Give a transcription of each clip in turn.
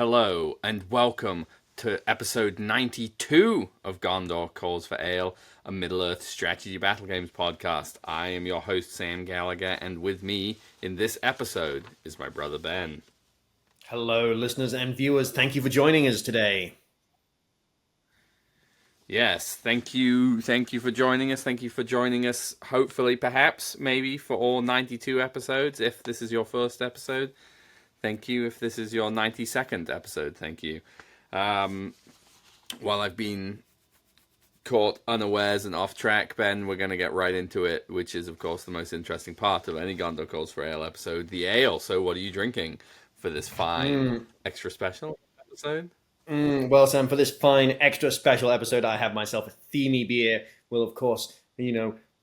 Hello and welcome to episode 92 of Gondor Calls for Ale, a Middle-earth strategy battle games podcast. I am your host, Sam Gallagher, and with me in this episode is my brother, Ben. Hello, listeners and viewers. Thank you for joining us today. Yes, thank you for joining us. Thank you for joining us, hopefully, perhaps, maybe, for all 92 episodes, if this is your first episode. Thank you if this is your 92nd episode. Thank you. While I've been caught unawares and off track, Ben, we're going to get right into it, which is, of course, the most interesting part of any Gondor Calls for Ale episode, the ale. So what are you drinking for this fine extra special episode? Well, Sam, for this fine extra special episode, I have myself a themey beer. Will, of course,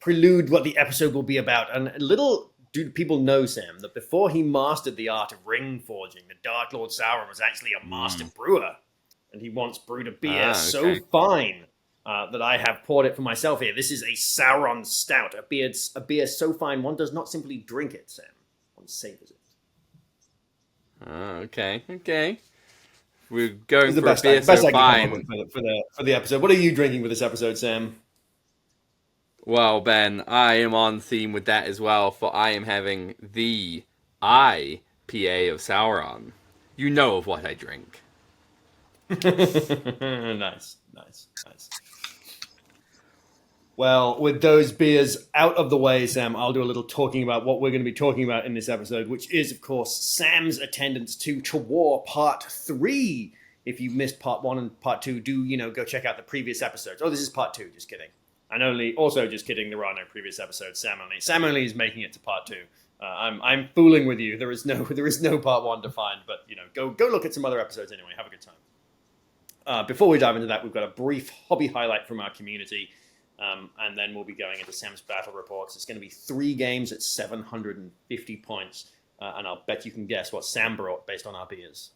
prelude what the episode will be about. And little do people know, Sam, that before he mastered the art of ring forging, the Dark Lord Sauron was actually a master brewer. And he once brewed a beer so fine that I have poured it for myself here. This is a Sauron Stout, a beer so fine one does not simply drink it, Sam. One savors it. Okay. We're going for best, a beer best so fine. For the episode. What are you drinking for this episode, Sam? Well, Ben, I am on theme with that as well, for I am having the IPA of Sauron. You know of what I drink. Nice. Well, with those beers out of the way, Sam, I'll do a little talking about what we're going to be talking about in this episode, which is, of course, Sam's attendance to War Part 3. If you missed Part 1 and Part 2, do, go check out the previous episodes. Oh, this is Part 2, just kidding. And also just kidding, there are no previous episodes. Sam only is making it to Part 2. I'm fooling with you. There is no Part 1 to find, but, go look at some other episodes anyway. Have a good time. Before we dive into that, we've got a brief hobby highlight from our community. And then we'll be going into Sam's battle reports. It's going to be 3 games at 750 points. And I'll bet you can guess what Sam brought based on our beers.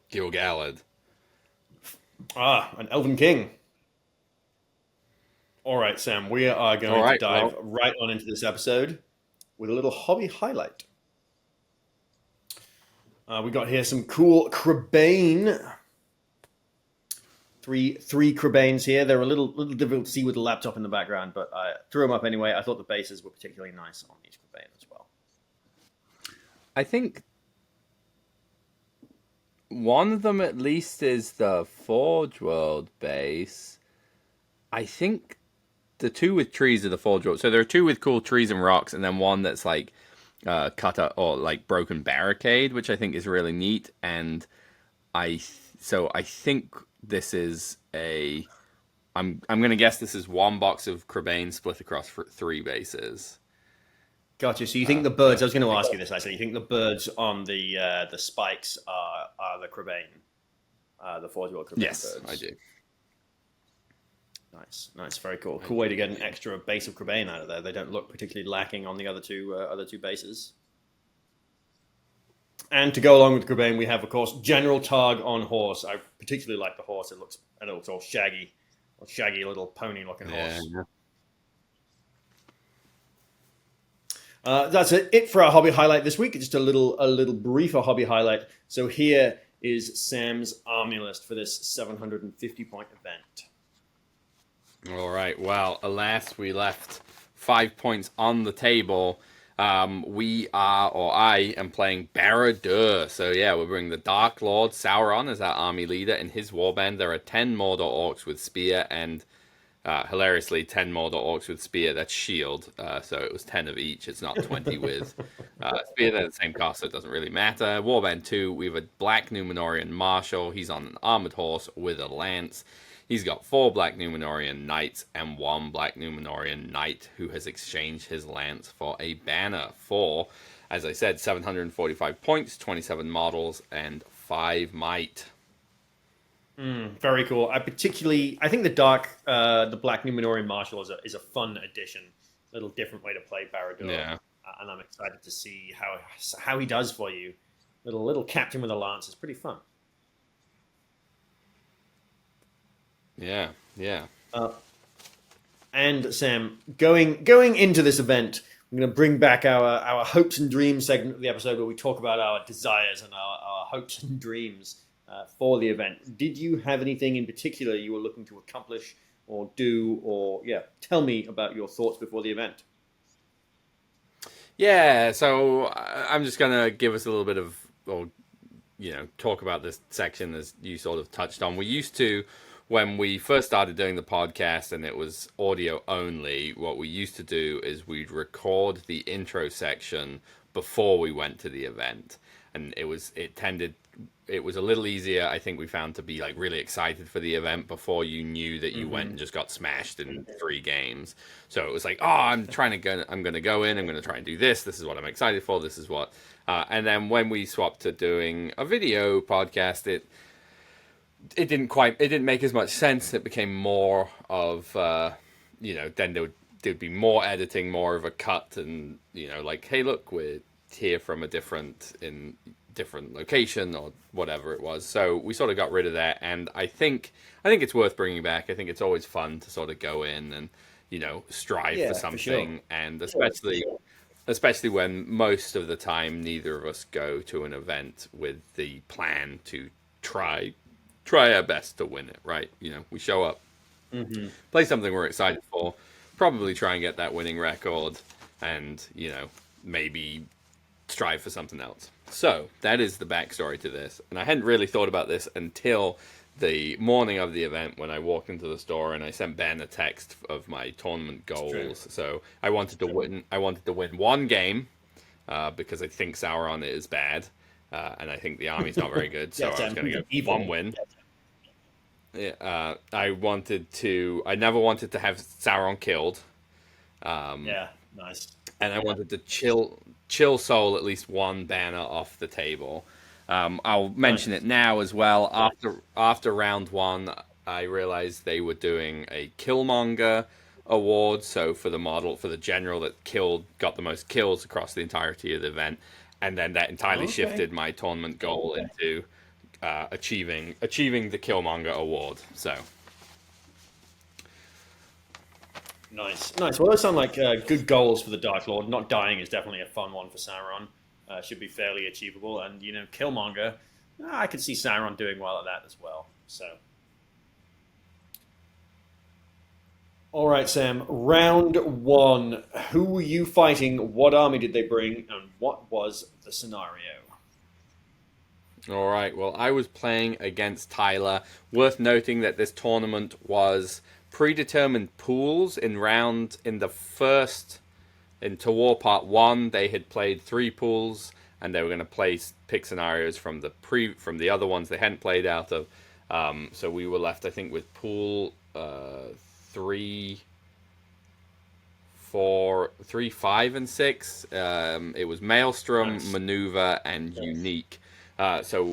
Gil-galad. An Elven King. All right, Sam, we are going to dive right on into this episode with a little hobby highlight. We got here some cool Crabane. Three Crabanes here. They're a little difficult to see with the laptop in the background, but I threw them up anyway. I thought the bases were particularly nice on each Crabane as well. I think one of them at least is the Forge World base. I think the 2 with trees are the Forge World. So there are 2 with cool trees and rocks, and then one that's like cut up or like broken barricade, which I think is really neat. And I think this is I'm going to guess this is 1 box of Crabane split across 3 bases. Gotcha. So you think the birds? I was going to ask you this. Actually, you think the birds on the spikes are the Crabane, the Forge World Crabane yes, birds? I do. Nice, very cool. Cool way to get an extra base of Crabane out of there. They don't look particularly lacking on the other two bases. And to go along with Crabane, we have, of course, General Targ on horse. I particularly like the horse. It looks all shaggy little pony-looking horse. That's it for our hobby highlight this week. Just a little briefer hobby highlight. So here is Sam's army list for this 750-point event. All right. Well, alas, we left 5 points on the table. I am playing Barad-dûr. So yeah, we're bringing the Dark Lord Sauron as our army leader. In his warband, there are 10 Mordor orcs with spear and, hilariously, 10 Mordor orcs with spear. That's shield. So it was 10 of each. It's not 20 with spear. They're the same cost, so it doesn't really matter. Warband 2, we have a Black Númenórean Marshal. He's on an armored horse with a lance. He's got 4 Black Númenórean Knights and 1 Black Númenórean Knight who has exchanged his lance for a banner for, as I said, 745 points, 27 models, and 5 might. Very cool. I think the Black Númenórean Marshal is a fun addition. A little different way to play Barad-dûr. Yeah. And I'm excited to see how he does for you. Little captain with a lance is pretty fun. Yeah. And Sam, going into this event, I'm going to bring back our hopes and dreams segment of the episode where we talk about our desires and our hopes and dreams for the event. Did you have anything in particular you were looking to accomplish or do, or tell me about your thoughts before the event? Yeah, so I'm just gonna give us a little bit of, or talk about this section as you sort of touched on. We used to, when we first started doing the podcast and it was audio only, what we used to do is we'd record the intro section before we went to the event, and it was a little easier, I think, we found, to be like really excited for the event before you knew that you went and just got smashed in 3 games. So it was like, oh, I'm gonna go in, I'm gonna try and do this. This is what I'm excited for. This is what. And then when we swapped to doing a video podcast, it didn't make as much sense. It became more of then there'd be more editing, more of a cut, and like, hey, look, we're here from a different location or whatever it was. So we sort of got rid of that, and I think it's worth bringing back. I think it's always fun to sort of go in and strive for something, for sure. and especially when most of the time neither of us go to an event with the plan to try our best to win it, right? We show up, play something we're excited for, probably try and get that winning record, and maybe strive for something else. So that is the backstory to this, and I hadn't really thought about this until the morning of the event when I walked into the store and I sent Ben a text of my tournament goals. So I wanted to win. I wanted to win 1 game because I think Sauron is bad, and I think the army's not very good. So I was going to get 1 win. Yeah, I never wanted to have Sauron killed. Nice. And I wanted to chill soul at least 1 banner off the table. I'll mention it now as well. After round 1, I realized they were doing a Killmonger award. So for the general that got the most kills across the entirety of the event, and then that entirely shifted my tournament goal into achieving the Killmonger award. So. Nice. Well, those sound like good goals for the Dark Lord. Not dying is definitely a fun one for Sauron. Should be fairly achievable. And, Killmonger, I could see Sauron doing well at that as well. So, all right, Sam. Round 1. Who were you fighting? What army did they bring? And what was the scenario? All right. Well, I was playing against Tyler. Worth noting that this tournament was predetermined pools in the first into War Part 1. They had played 3 pools, and they were going to pick scenarios from the other ones they hadn't played out of. So we were left, I think, with pool 3, 4, 3, 5, and 6. It was Maelstrom, Maneuver, and Unique. So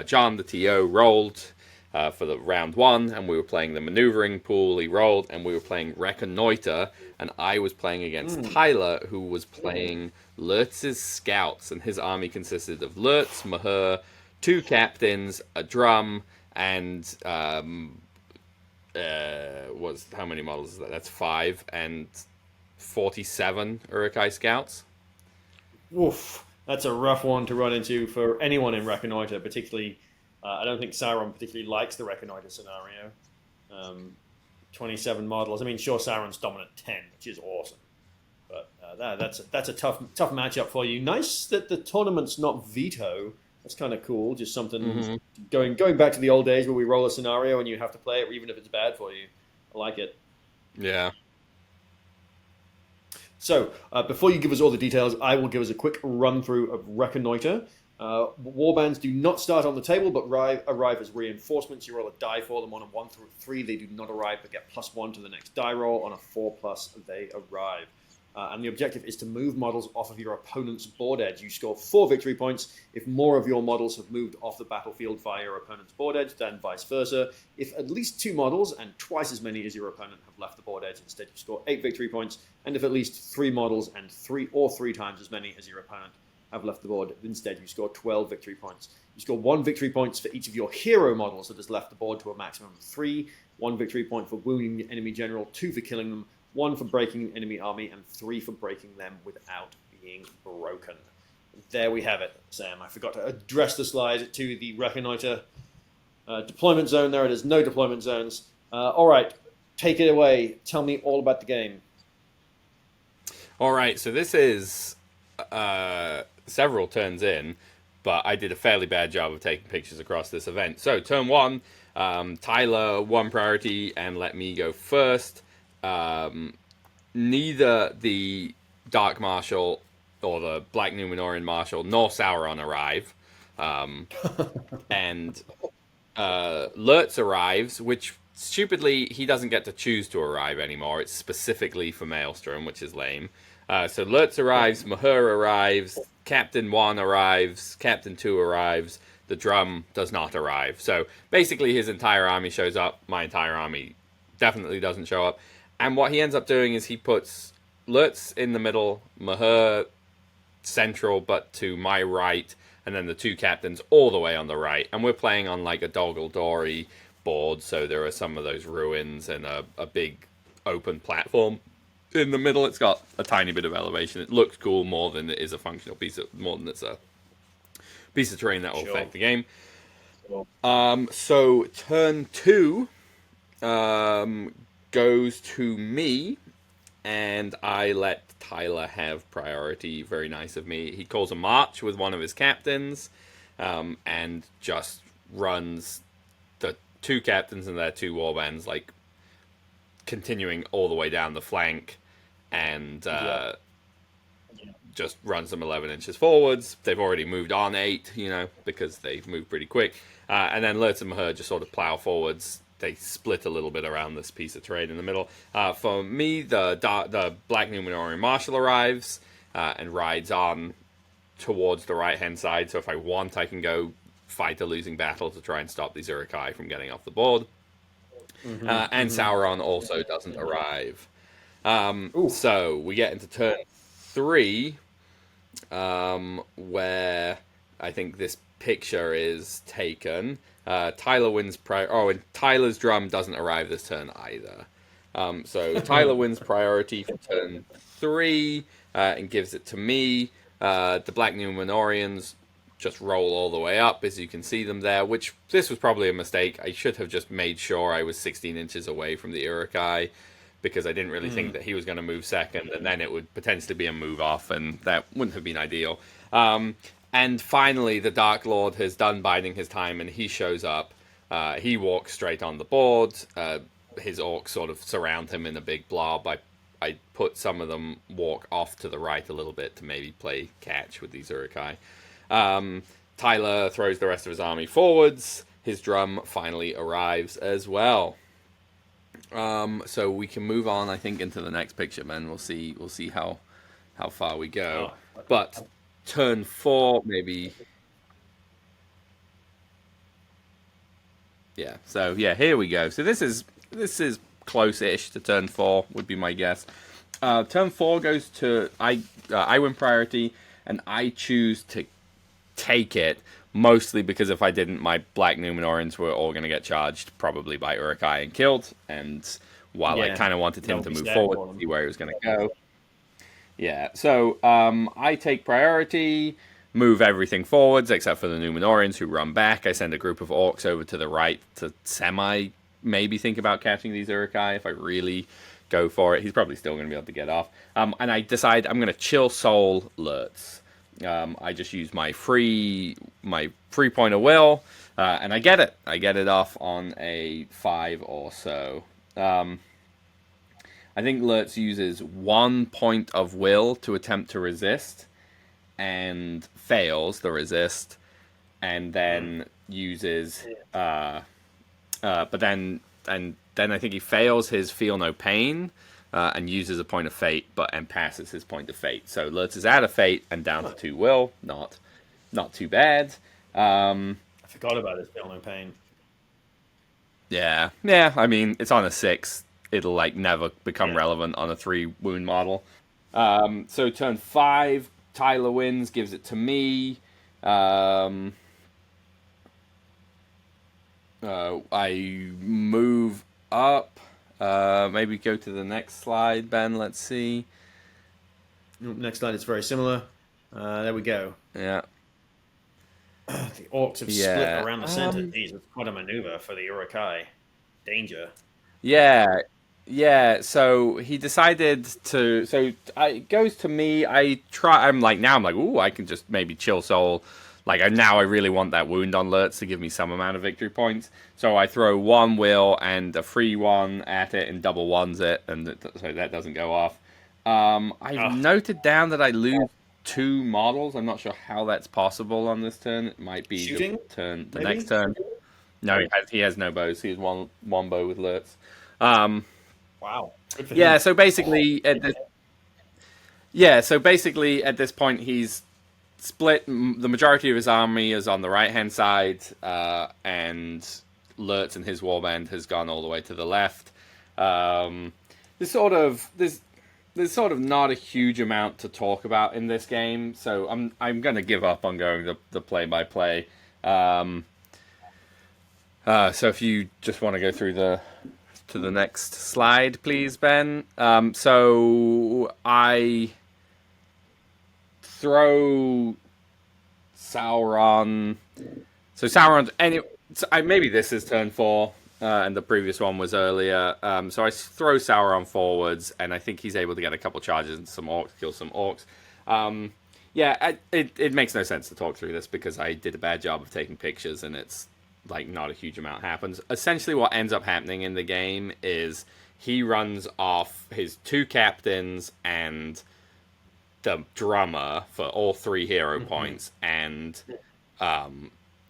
John, the TO, rolled for the round 1, and we were playing the maneuvering pool. He rolled, and we were playing Reconnoiter, and I was playing against Tyler, who was playing Lurtz's scouts, and his army consisted of Lurtz, Mahur, 2 captains, a drum, and how many models is that? That's 5, and 47 Uruk-hai scouts. Oof, that's a rough one to run into for anyone in Reconnoiter, particularly. I don't think Sauron particularly likes the Reconnoiter scenario. 27 models. I mean, sure, Sauron's dominant 10, which is awesome. But that's a tough matchup for you. Nice that the tournament's not veto. That's kind of cool. Just something going back to the old days where we roll a scenario and you have to play it even if it's bad for you. I like it. Yeah. So, before you give us all the details, I will give us a quick run-through of Reconnoiter. Warbands do not start on the table, but arrive as reinforcements. You roll a die for them. On a 1 through 3, they do not arrive, but get +1 to the next die roll. On a 4+, they arrive. And the objective is to move models off of your opponent's board edge. You score 4 victory points if more of your models have moved off the battlefield via your opponent's board edge than vice versa. If at least 2 models and twice as many as your opponent have left the board edge, instead you score 8 victory points. And if at least 3 models and 3 times as many as your opponent have left the board, instead you score 12 victory points. You score 1 victory points for each of your hero models that has left the board to a maximum of 3, 1 victory point for wounding the enemy general, 2 for killing them, 1 for breaking an enemy army, and 3 for breaking them without being broken. There we have it, Sam. I forgot to address the slide to the Reconnoiter deployment zone. There it is, no deployment zones. All right, take it away. Tell me all about the game. All right, so this is several turns in, but I did a fairly bad job of taking pictures across this event. So turn 1, Tyler 1 priority and let me go first. Neither the Dark Marshal or the Black Númenórean Marshal nor Sauron arrive. And Lurtz arrives, which stupidly he doesn't get to choose to arrive anymore. It's specifically for Maelstrom, which is lame. So Lurtz arrives, Mahur arrives, Captain 1 arrives, Captain 2 arrives, the drum does not arrive. So basically his entire army shows up, my entire army definitely doesn't show up. And what he ends up doing is he puts Lurtz in the middle, Mahur central but to my right, and then the 2 captains all the way on the right. And we're playing on like a Doggle Dory board, so there are some of those ruins and a big open platform in the middle. It's got a tiny bit of elevation. It looks cool more than it is a functional piece of, more than it's a piece of terrain that will affect the game. So turn 2 goes to me, and I let Tyler have priority. Very nice of me. He calls a march with one of his captains, and just runs the 2 captains and their 2 warbands, like continuing all the way down the flank, and just runs them 11 inches forwards. They've already moved on 8, because they move pretty quick. And then Lurtz and Mahur just sort of plow forwards. They split a little bit around this piece of terrain in the middle. For me, the Black Númenórean Marshal arrives and rides on towards the right-hand side. So if I want, I can go fight a losing battle to try and stop these Uruk-hai from getting off the board. And Sauron also doesn't arrive. So we get into turn 3, where I think this picture is taken. Tyler wins and Tyler's drum doesn't arrive this turn either. So Tyler wins priority for turn 3 and gives it to me. The Black Númenóreans just roll all the way up, as you can see them there, which this was probably a mistake. I should have just made sure I was 16 inches away from the Uruk-hai, because I didn't really think that he was going to move second, and then it would potentially be a move off, and that wouldn't have been ideal. And finally, the Dark Lord has done biding his time, and he shows up. He walks straight on the board. His orcs sort of surround him in a big blob. I put some of them walk off to the right a little bit to maybe play catch with these Uruk-hai. Tyler throws the rest of his army forwards. His drum finally arrives as well. So we can move on, I think, into the next picture, man. We'll see how far we go. But turn 4, maybe. Yeah. So yeah, here we go. So this is close-ish to turn 4, would be my guess. Turn 4 goes to I win priority, and I choose to take it, mostly because if I didn't, my Black Númenóreans were all going to get charged, probably by Uruk-hai, and killed. And while I kind of wanted him to move forward, see where he was going to go. Yeah, so I take priority, move everything forwards except for the Númenóreans, who run back. I send a group of orcs over to the right to maybe think about catching these Uruk-hai if I really go for it. He's probably still going to be able to get off. And I decide I'm going to chill soul Lurtz. I just use my free point of will, and I get it. I get it off on a 5 or so. I think Lurtz uses 1 point of will to attempt to resist, and fails the resist, and then uses, but then I think he fails his feel no pain, and uses a point of fate, and passes his point of fate. So Lurtz is out of fate and down to 2 will. Not too bad. I forgot about his feel no pain. Yeah. I mean, it's on a 6. It'll never become relevant on a 3 wound model. So turn 5, Tyler wins, gives it to me. I move up. Maybe go to the next slide, Ben. Let's see. Next slide is very similar. There we go. Yeah. The orcs have split Yeah. around the center. These are quite a maneuver for the Urukai. Danger. Yeah. Yeah. So he decided to. So it goes to me. I try. I'm like now. I'm like, ooh, I can just maybe chill soul. Like now, I really want that wound on Lurtz to give me some amount of victory points. So I throw one will and a free one at it and double ones it, and so that doesn't go off. I've Ah, noted down that I lose two models. I'm not sure how that's possible on this turn. It might be shooting, the next maybe? turn. No, he has no bows. He has one bow with Lurtz. Wow. Good for Yeah, him. so basically at this, yeah, so basically at this point he's split. The majority of his army is on the right hand side, and Lurtz and his warband has gone all the way to the left. Um, there's sort of there's sort of not a huge amount to talk about in this game, so I'm gonna give up on going the play by play. So if you just want to go through to the next slide, please, Ben. So I throw Sauron. So Sauron. Maybe this is turn 4, and the previous one was earlier. So I throw Sauron forwards, and I think he's able to get a couple charges into some orcs, kill some orcs. Yeah, it makes no sense to talk through this because I did a bad job of taking pictures, and it's like not a huge amount happens. Essentially, what ends up happening in the game is he runs off his 2 captains and the drummer for all 3 hero points and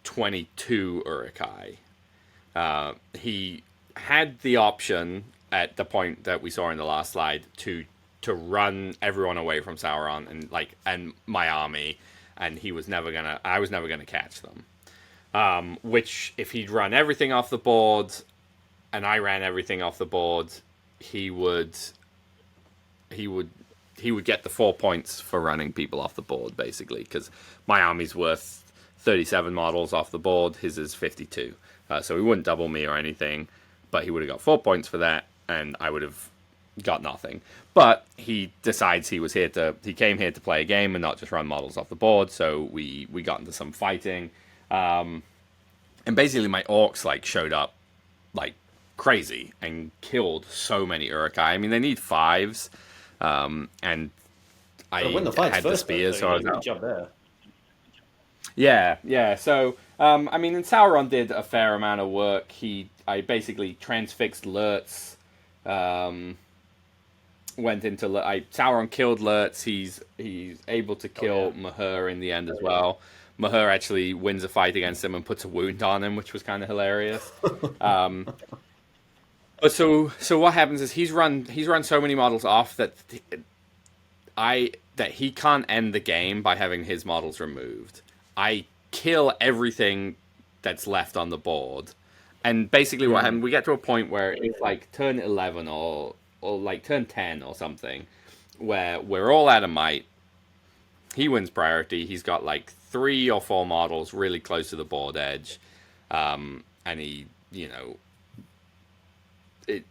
22 Urukai. He had the option at the point that we saw in the last slide to run everyone away from Sauron and my army, and I was never gonna catch them. Which if he'd run everything off the board and I ran everything off the board, he would he would he would get the 4 points for running people off the board, basically, because my army's worth 37 models off the board. His is 52, so he wouldn't double me or anything, but he would have got 4 points for that, and I would have got nothing. But he decides he came here to play a game and not just run models off the board. So we got into some fighting, and basically my orcs showed up like crazy and killed so many Urukai. I mean, they need 5s, and I Win the fights had the first, spears, so so I you was did a good out. job there. Yeah. So, I mean, and Sauron did a fair amount of work. I basically transfixed Lurtz. Sauron killed Lurtz. He's able to kill Mahur in the end as well. Mahur actually wins a fight against him and puts a wound on him, which was kind of hilarious. But so what happens is he's run so many models off that he can't end the game by having his models removed. I kill everything that's left on the board, and basically what happened, we get to a point where it's like turn 11 or like turn 10 or something, where we're all out of might. He wins priority. He's got like 3 or 4 models really close to the board edge, and he, it.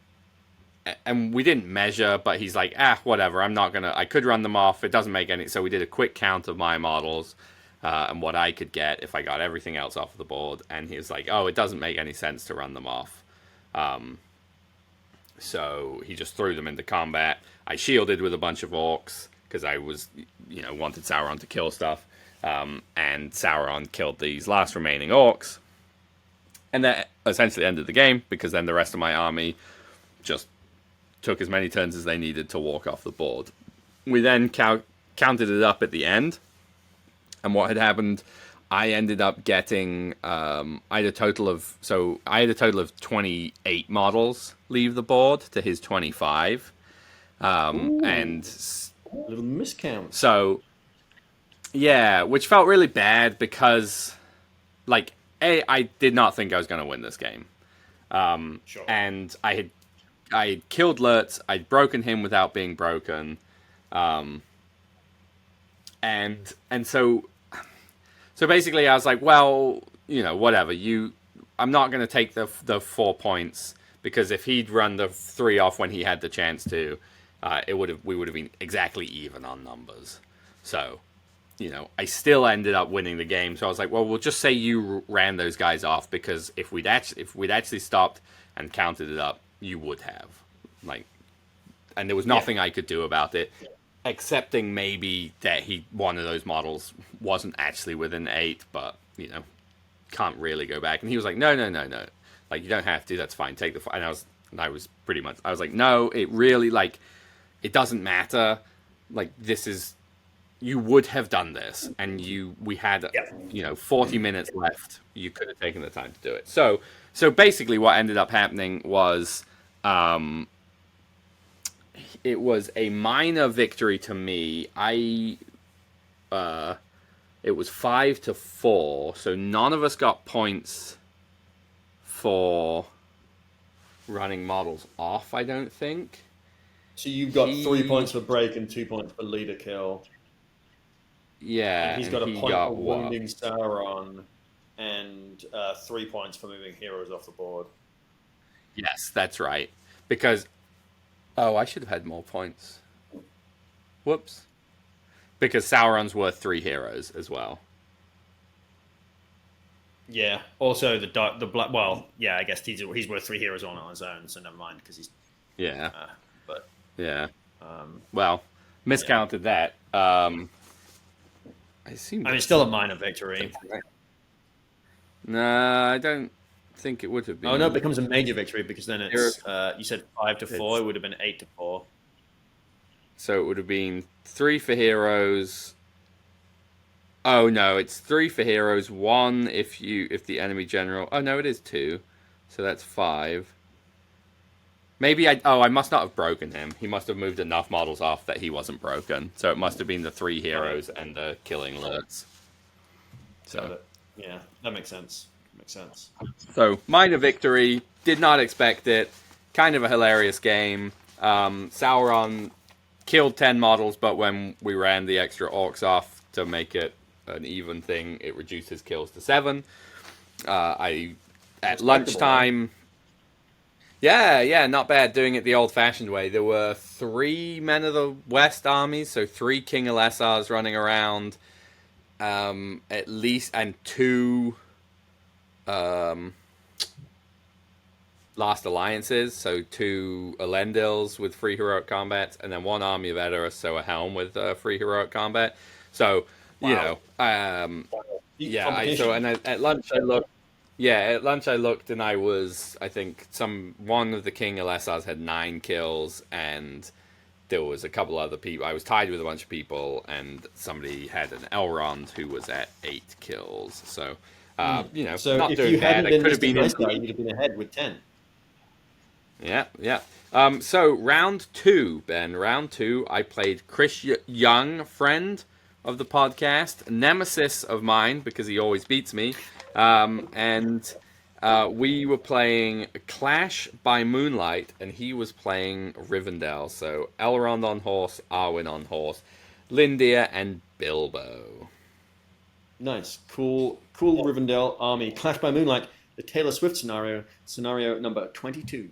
And we didn't measure, but he's like, whatever. I could run them off. It doesn't make any. So we did a quick count of my models, and what I could get if I got everything else off the board. And he was like, oh, it doesn't make any sense to run them off. So he just threw them into combat. I shielded with a bunch of orcs because I was, wanted Sauron to kill stuff. And Sauron killed these last remaining orcs. And that essentially ended the game, because then the rest of my army just took as many turns as they needed to walk off the board. We then counted it up at the end. And what had happened, I ended up getting I had a total of 28 models leave the board to his 25, and A little miscount. so yeah, which felt really bad because I did not think I was going to win this game, Sure. and I had killed Lurtz. I'd broken him without being broken, and so basically, I was like, well, whatever. I'm not going to take the 4 points because if he'd run the 3 off when he had the chance to, we would have been exactly even on numbers. So, I still ended up winning the game. So I was like, well, we'll just say you ran those guys off, because if we'd actually stopped and counted it up, you would have, like, and there was nothing I could do about it, excepting maybe that one of those models wasn't actually within 8, but can't really go back. And he was like, no, like, you don't have to. That's fine. Take the. And I was like, no, it really, like, it doesn't matter. Like, this is, you would have done this, and we had 40 minutes left. You could have taken the time to do it. So basically, what ended up happening was, it was a minor victory to me. It was 5-4, so none of us got points for running models off, I don't think. So you've got 3 points for break and 2 points for leader kill. Yeah, and he's got a point for wounding Sauron, and 3 points for moving heroes off the board. Yes, that's right. Because, I should have had more points. Whoops. Because Sauron's worth 3 heroes as well. Yeah. Also, the black. Well, yeah. I guess he's worth 3 heroes on his own, so never mind, because he's. Yeah. But. Yeah. Well, miscounted that. I assume. I mean, still a minor victory. No, I don't think it would have been. Oh no, it becomes a major victory, because then it's. You said 5-4. It would have been 8-4. So it would have been 3 for heroes. Oh no, it's 3 for heroes. 1 if the enemy general. Oh no, it is 2. So that's 5. Maybe I must not have broken him. He must have moved enough models off that he wasn't broken. So it must have been the 3 heroes and the killing alerts. So yeah, that makes sense. So minor victory. Did not expect it. Kind of a hilarious game. Sauron killed 10 models, but when we ran the extra orcs off to make it an even thing, it reduced his kills to 7. At lunchtime. Yeah, not bad. Doing it the old-fashioned way. There were 3 Men of the West armies, so 3 King Elessars running around, at least, and 2 Last Alliances, so 2 Elendils with free heroic combat, and then 1 Army of Edoras, so a Helm with free heroic combat. So, at lunch I looked. Yeah, at lunch I looked, and I think one of the King Elessars had 9 kills, and there was a couple other people. I was tied with a bunch of people, and somebody had an Elrond who was at 8 kills. So, so not if doing you bad. hadn't I could have been nice guy, you'd have been ahead with 10. Yeah. So round 2, Ben. Round 2, I played Chris Young, friend of the podcast, nemesis of mine because he always beats me, and we were playing Clash by Moonlight, and he was playing Rivendell. So Elrond on horse, Arwen on horse, Lindir, and Bilbo. Nice, cool Rivendell army. Clash by Moonlight, the Taylor Swift scenario number 22.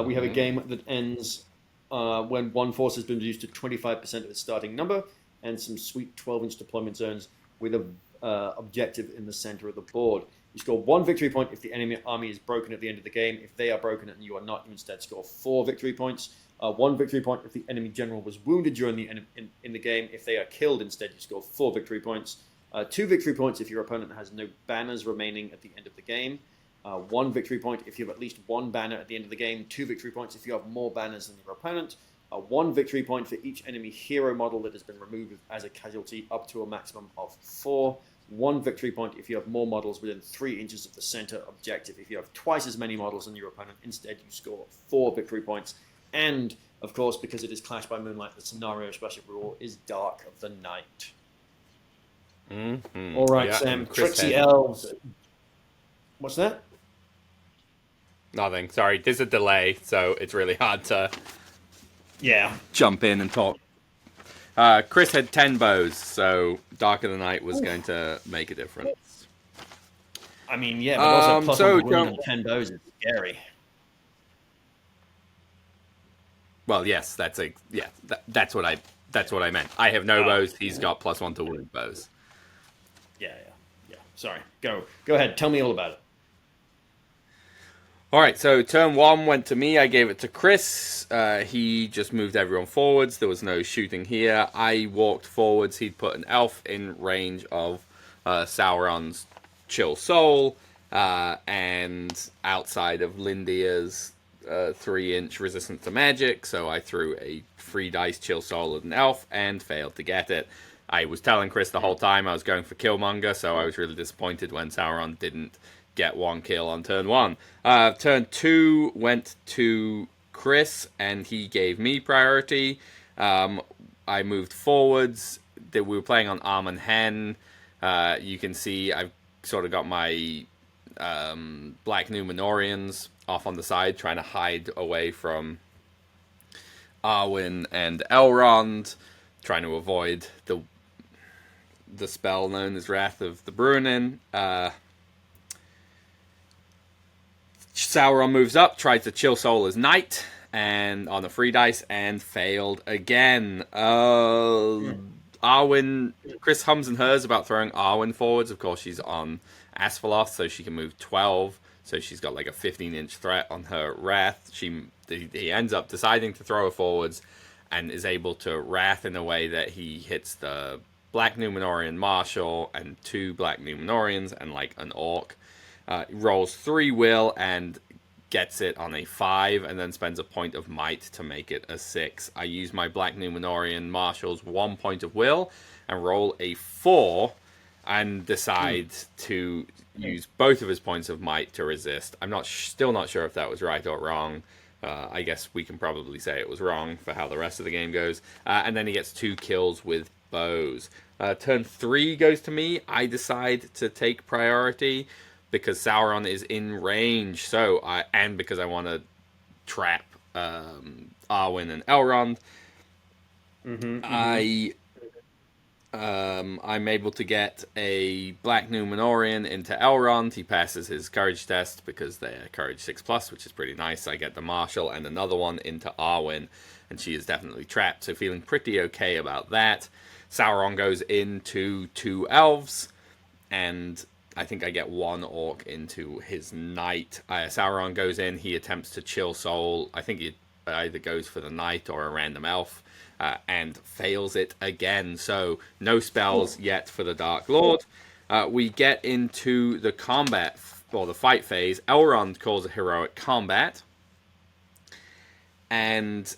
We have a game that ends when one force has been reduced to 25% of its starting number, and some sweet 12-inch deployment zones with a objective in the center of the board. You score 1 victory point if the enemy army is broken at the end of the game. If they are broken and you are not, you instead score 4 victory points. 1 victory point if the enemy general was wounded during the in the game. If they are killed, instead you score 4 victory points. 2 victory points if your opponent has no banners remaining at the end of the game. 1 victory point if you have at least 1 banner at the end of the game. 2 victory points if you have more banners than your opponent. 1 victory point for each enemy hero model that has been removed as a casualty, up to a maximum of 4. 1 victory point if you have more models within 3 inches of the center objective. If you have twice as many models than your opponent, instead you score 4 victory points. And, of course, because it is Clash by Moonlight, the scenario special rule is Dark of the Night. Mm-hmm. All right, Sam. Trixie Elves. What's that? Nothing. Sorry, there's a delay, so it's really hard to jump in and talk. Chris had 10 bows, so Dark of the Night was going to make a difference. I mean, yeah, but also plus one So to wound and 10 bows is scary. well, yes, that's what I meant. I have no bows. He's got plus one to wound bows. Yeah. Sorry. Go ahead. Tell me all about it. All right, so turn one went to me. I gave it to Chris. He just moved everyone forwards. There was no shooting here. I walked forwards. He'd put an elf in range of Sauron's Chill Soul and outside of Lindia's 3-inch resistance to magic. So I threw a 3 dice Chill Soul at an elf and failed to get it. I was telling Chris the whole time I was going for Killmonger, so I was really disappointed when Sauron didn't get 1 kill on turn 1. Turn 2 went to Chris, and he gave me priority. I moved forwards. We were playing on Arm and Hen. You can see I've sort of got my Black Numenorians off on the side, trying to hide away from Arwen and Elrond, trying to avoid the spell known as Wrath of the Bruinen. Sauron moves up, tries to chill soul his knight, and on the 3 dice, and failed again. Arwen, Chris hums and hers about throwing Arwen forwards. Of course, she's on Asphaleth, so she can move 12. So she's got like a 15-inch threat on her Wrath. He ends up deciding to throw her forwards, and is able to Wrath in a way that he hits the Black Numenorian Marshal and 2 Black Numenorians and like an Orc. Rolls 3 will and gets it on a 5, and then spends a point of might to make it a 6. I use my Black Numenorian Marshal's 1 point of will and roll a 4 and decide to use both of his points of might to resist. I'm still not sure if that was right or wrong. I guess we can probably say it was wrong for how the rest of the game goes. And then he gets 2 kills with bows. Turn 3 goes to me. I decide to take priority because Sauron is in range. And because I want to trap Arwen and Elrond. I'm able to get a Black Numenorian into Elrond. He passes his courage test because they're courage 6+, which is pretty nice. I get the Marshal and another one into Arwen, and she is definitely trapped. So feeling pretty okay about that. Sauron goes into 2 elves, and I think I get 1 orc into his knight. Sauron goes in. He attempts to chill soul. I think he either goes for the knight or a random elf. And fails it again. So no spells yet for the Dark Lord. We get into the combat, or the fight phase. Elrond calls a heroic combat. And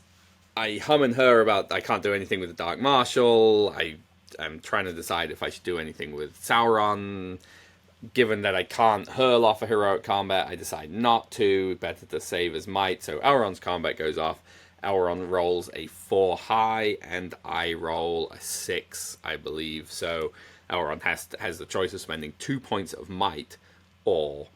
I hum and her about I can't do anything with the Dark Marshal. I'm trying to decide if I should do anything with Sauron. Given that I can't hurl off a heroic combat, I decide not to. Better to save his might. So Elrond's combat goes off. Elrond rolls a 4 high, and I roll a 6, I believe. So Elrond has the choice of spending 2 points of might or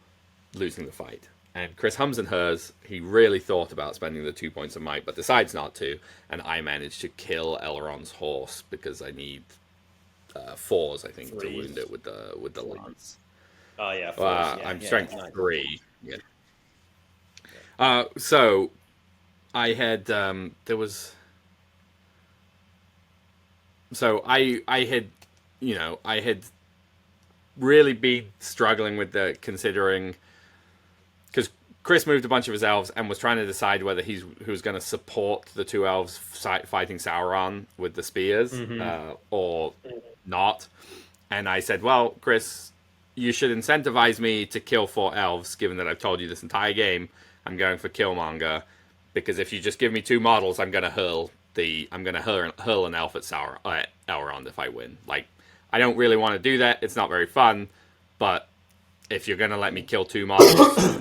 losing the fight. And Chris hums and hers. He really thought about spending the 2 points of might, but decides not to. And I manage to kill Elrond's horse because I need 4s, I think, to wound it with the lance. Oh yeah, 4s. I'm strength 3. Yeah. So I had I had really been struggling with considering, because Chris moved a bunch of his elves and was trying to decide whether he was going to support the 2 elves fighting Sauron with the spears or not. And I said, well, Chris, you should incentivize me to kill 4 elves, given that I've told you this entire game I'm going for Killmonger. Because if you just give me 2 models, I'm gonna hurl an elf at Elrond if I win. Like, I don't really want to do that. It's not very fun. But if you're gonna let me kill 2 models,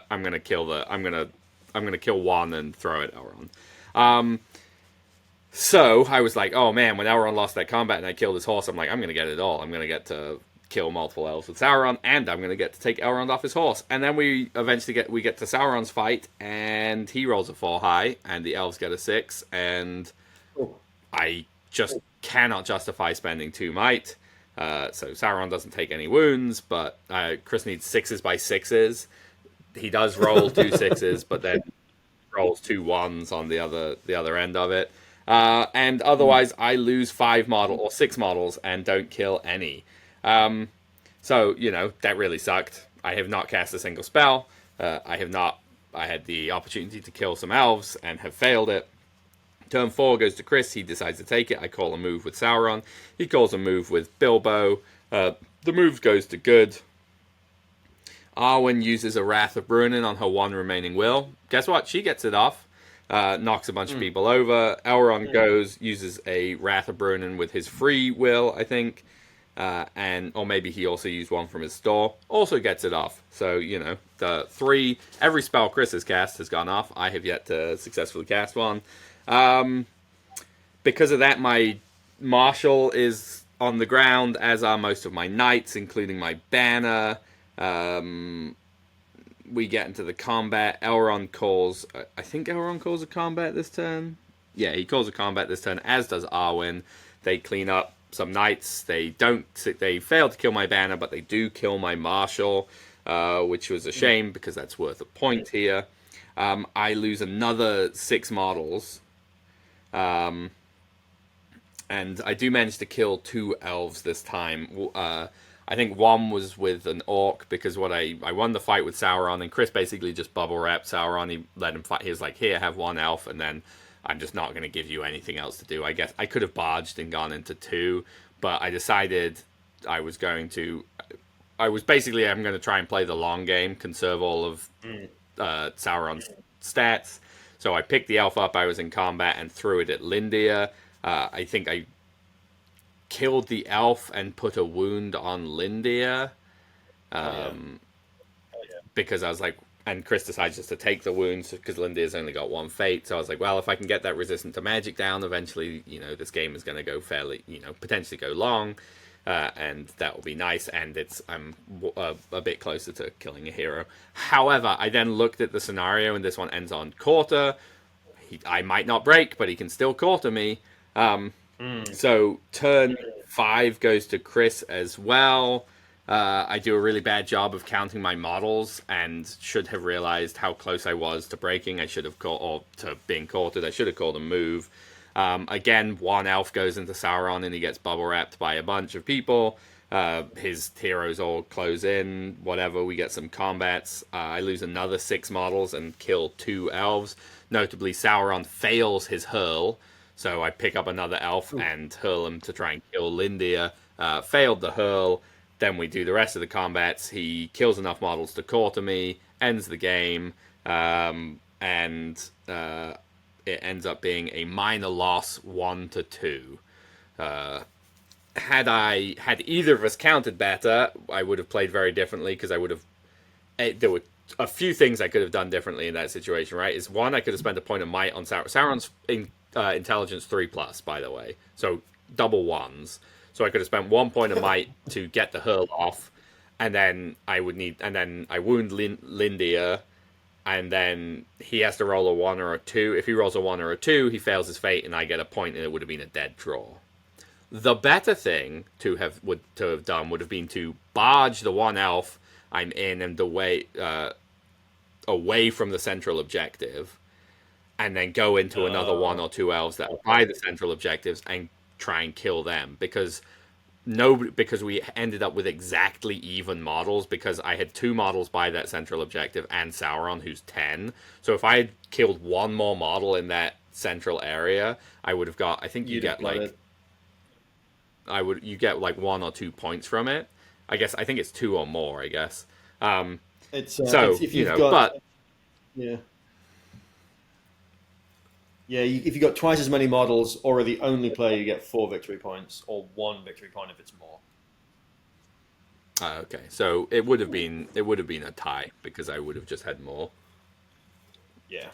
I'm gonna kill 1 and throw it at Elrond. So I was like, oh man, when Elrond lost that combat and I killed his horse, I'm like, I'm gonna get it all. I'm gonna get to kill multiple elves with Sauron, and I'm going to get to take Elrond off his horse. And then we eventually get to Sauron's fight, and he rolls a 4 high, and the elves get a 6, and I just cannot justify spending 2 might. So Sauron doesn't take any wounds, but Chris needs 6s by 6s. He does roll 2 6s, but then rolls 2 1s on the other end of it. And otherwise, I lose 6 models and don't kill any. So that really sucked. I have not cast a single spell. I have not. I had the opportunity to kill some elves and have failed it. Turn 4 goes to Chris. He decides to take it. I call a move with Sauron. He calls a move with Bilbo. The move goes to Good. Arwen uses a Wrath of Bruinen on her 1 remaining will. Guess what? She gets it off. Knocks a bunch of people over. Elrond goes, uses a Wrath of Bruinen with his free will, I think. Or maybe he also used one from his store. Also gets it off. So, the 3, every spell Chris has cast has gone off. I have yet to successfully cast one. Because of that, my marshal is on the ground, as are most of my knights, including my banner. We get into the combat. Elrond calls... I think Elrond calls a combat this turn. Yeah, he calls a combat this turn, as does Arwen. They clean up some knights. They fail to kill my banner, but they do kill my marshal, which was a shame, because that's worth a point here. I lose another 6 models. And I do manage to kill 2 elves this time. I think one was with an orc, because I won the fight with Sauron, and Chris basically just bubble wrapped Sauron. He let him fight. He was like, here, have 1 elf, and then I'm just not going to give you anything else to do. I guess I could have barged and gone into 2, but I decided I'm going to try and play the long game, conserve all of Sauron's stats. So I picked the elf up. I was in combat and threw it at Lindia. I think I killed the elf and put a wound on Lindia. Because I was like, and Chris decides just to take the wounds because Lindia's only got 1 fate. So I was like, well, if I can get that resistant to magic down, eventually, this game is going to go fairly, potentially go long. And that will be nice, and I'm a bit closer to killing a hero. However, I then looked at the scenario, and this one ends on quarter. I might not break, but he can still quarter me. So turn 5 goes to Chris as well. I do a really bad job of counting my models, and should have realized how close I was to breaking. I should have or to being quartered. I should have called a move. Again, 1 elf goes into Sauron, and he gets bubble wrapped by a bunch of people. His heroes all close in. Whatever. We get some combats. I lose another 6 models and kill 2 elves. Notably, Sauron fails his hurl. So I pick up another elf and hurl him to try and kill Lindia. Failed the hurl. Then we do the rest of the combats. He kills enough models to quarter me, ends the game, and it ends up being a minor loss, 1-2. Had either of us counted better, I would have played very differently, because I would have... There were a few things I could have done differently in that situation, right? Is one, I could have spent a point of might on Sauron. Sauron's intelligence 3+, by the way. So double 1s. So I could have spent 1 point of might to get the hurl off, and then I wound Lindia, and then he has to roll a 1 or a 2. If he rolls a 1 or a 2, he fails his fate, and I get a point, and it would have been a dead draw. The better thing to have done would have been to barge the 1 elf I'm in and away from the central objective, and then go into another 1 or 2 elves that are by the central objectives and try and kill them, because we ended up with exactly even models, because I had 2 models by that central objective and Sauron, who's 10. So if I had killed 1 more model in that central area, I would have got... I think you get like 1 or 2 points from it. I think it's 2 or more. I guess. It's if you've got, yeah. Yeah, if you've got twice as many models, or are the only player, you get 4 victory points, or 1 victory point if it's more. Okay, so it would have been a tie, because I would have just had more. Yeah.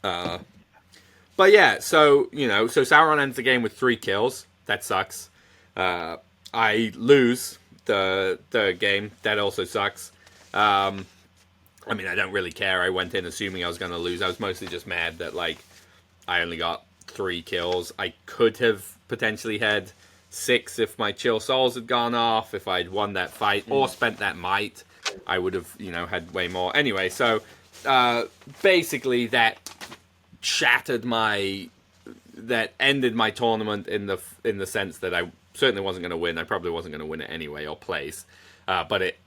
But yeah, so Sauron ends the game with 3 kills. That sucks. I lose the game. That also sucks. I don't really care. I went in assuming I was going to lose. I was mostly just mad that I only got 3 kills. I could have potentially had 6 if my chill souls had gone off. If I'd won that fight or spent that might, I would have, had way more. Anyway, so basically that shattered that ended my tournament in the sense that I certainly wasn't going to win. I probably wasn't going to win it anyway or place. But it,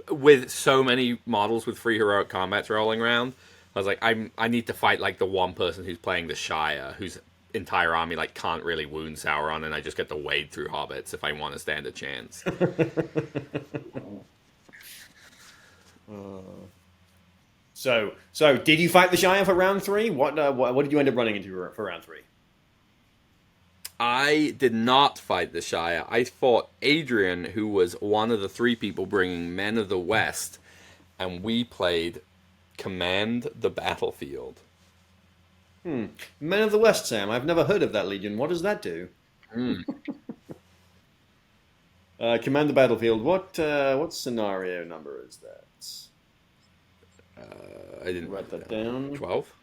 with so many models with free heroic combats rolling around, I was like, I need to fight like the one person who's playing the Shire, whose entire army like can't really wound Sauron, and I just get to wade through hobbits if I want to stand a chance. So did you fight the Shire for round 3? What did you end up running into for round 3? I did not fight the Shire. I fought Adrian, who was one of the 3 people bringing Men of the West, and we played Command the Battlefield. Men of the West, Sam. I've never heard of that legion. What does that do? Command the Battlefield. What scenario number is that? I didn't write that down. 12?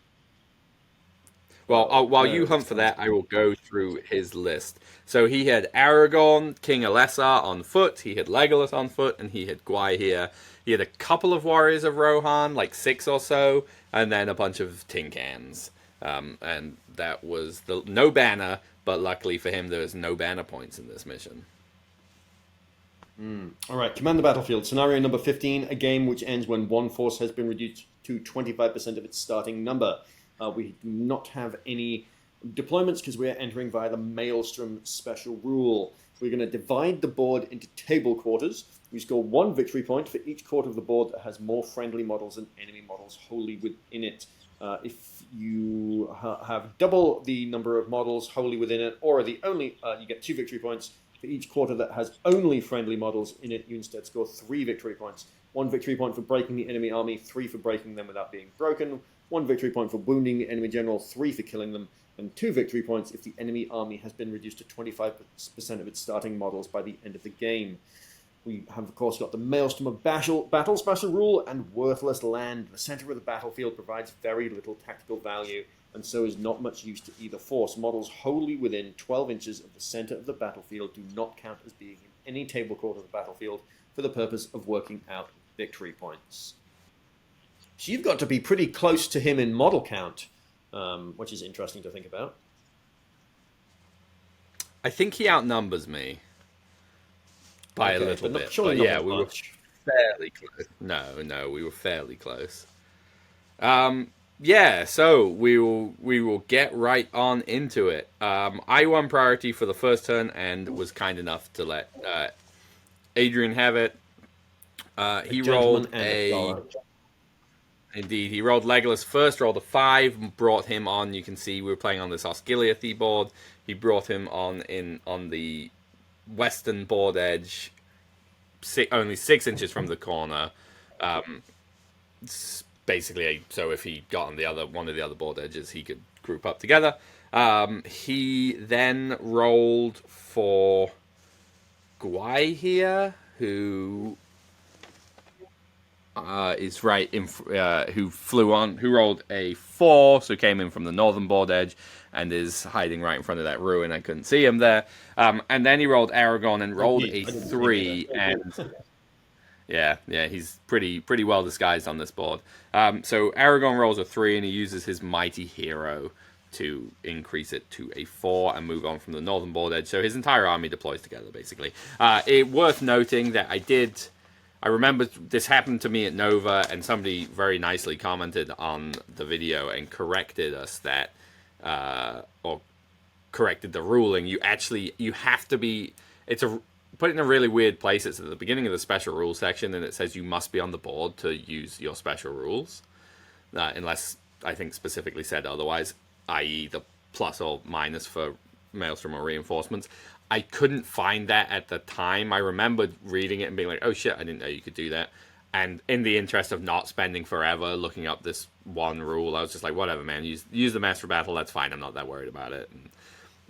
Well, while you hunt for that, I will go through his list. So he had Aragorn, King Alessa on foot, he had Legolas on foot, and he had Gwaihir. He had a couple of Warriors of Rohan, like 6 or so, and then a bunch of tin cans. And that was no banner, but luckily for him, there was no banner points in this mission. All right, Command the Battlefield. Scenario number 15, a game which ends when one force has been reduced to 25% of its starting number. We do not have any deployments because we're entering via the Maelstrom special rule. We're going to divide the board into table quarters. We score 1 victory point for each quarter of the board that has more friendly models than enemy models wholly within it. If you have double the number of models wholly within it, or you get 2 victory points. For each quarter that has only friendly models in it, you instead score 3 victory points. 1 victory point for breaking the enemy army, 3 for breaking them without being broken, 1 victory point for wounding the enemy general, 3 for killing them, and 2 victory points if the enemy army has been reduced to 25% of its starting models by the end of the game. We have, of course, got the Maelstrom of Battle special rule and Worthless Land. The center of the battlefield provides very little tactical value, and so is not much use to either force. Models wholly within 12 inches of the center of the battlefield do not count as being in any table quarter of the battlefield for the purpose of working out victory points. So you've got to be pretty close to him in model count, which is interesting to think about. I think he outnumbers me by a little bit. But yeah, we were fairly close. No, we were fairly close. Yeah, so we will get right on into it. I won priority for the first turn and was kind enough to let Adrian have it. He rolled Indeed, he rolled Legolas first, rolled a 5, brought him on. You can see we were playing on this Osgiliath board. He brought him on the western board edge, only 6 inches from the corner. Basically, so if he got on one of the other board edges, he could group up together. He then rolled for Gwaihir, who is right in, who rolled a 4, so came in from the northern board edge and is hiding right in front of that ruin. I couldn't see him there. And then he rolled Aragorn and rolled a 3, and yeah, he's pretty well disguised on this board. So Aragorn rolls a 3, and he uses his Mighty Hero to increase it to a 4 and move on from the northern board edge. So his entire army deploys together, basically. Worth noting that I remember this happened to me at Nova, and somebody very nicely commented on the video and corrected us that, or corrected the ruling. You have to be, put in a really weird place. It's at the beginning of the special rules section, and it says you must be on the board to use your special rules, unless I think specifically said otherwise, i.e. the plus or minus for Maelstrom or reinforcements. I couldn't find that at the time. I remembered reading it and being like, oh shit, I didn't know you could do that. And in the interest of not spending forever looking up this one rule, I was just like, whatever, man, use the Master Battle, that's fine, I'm not that worried about it. And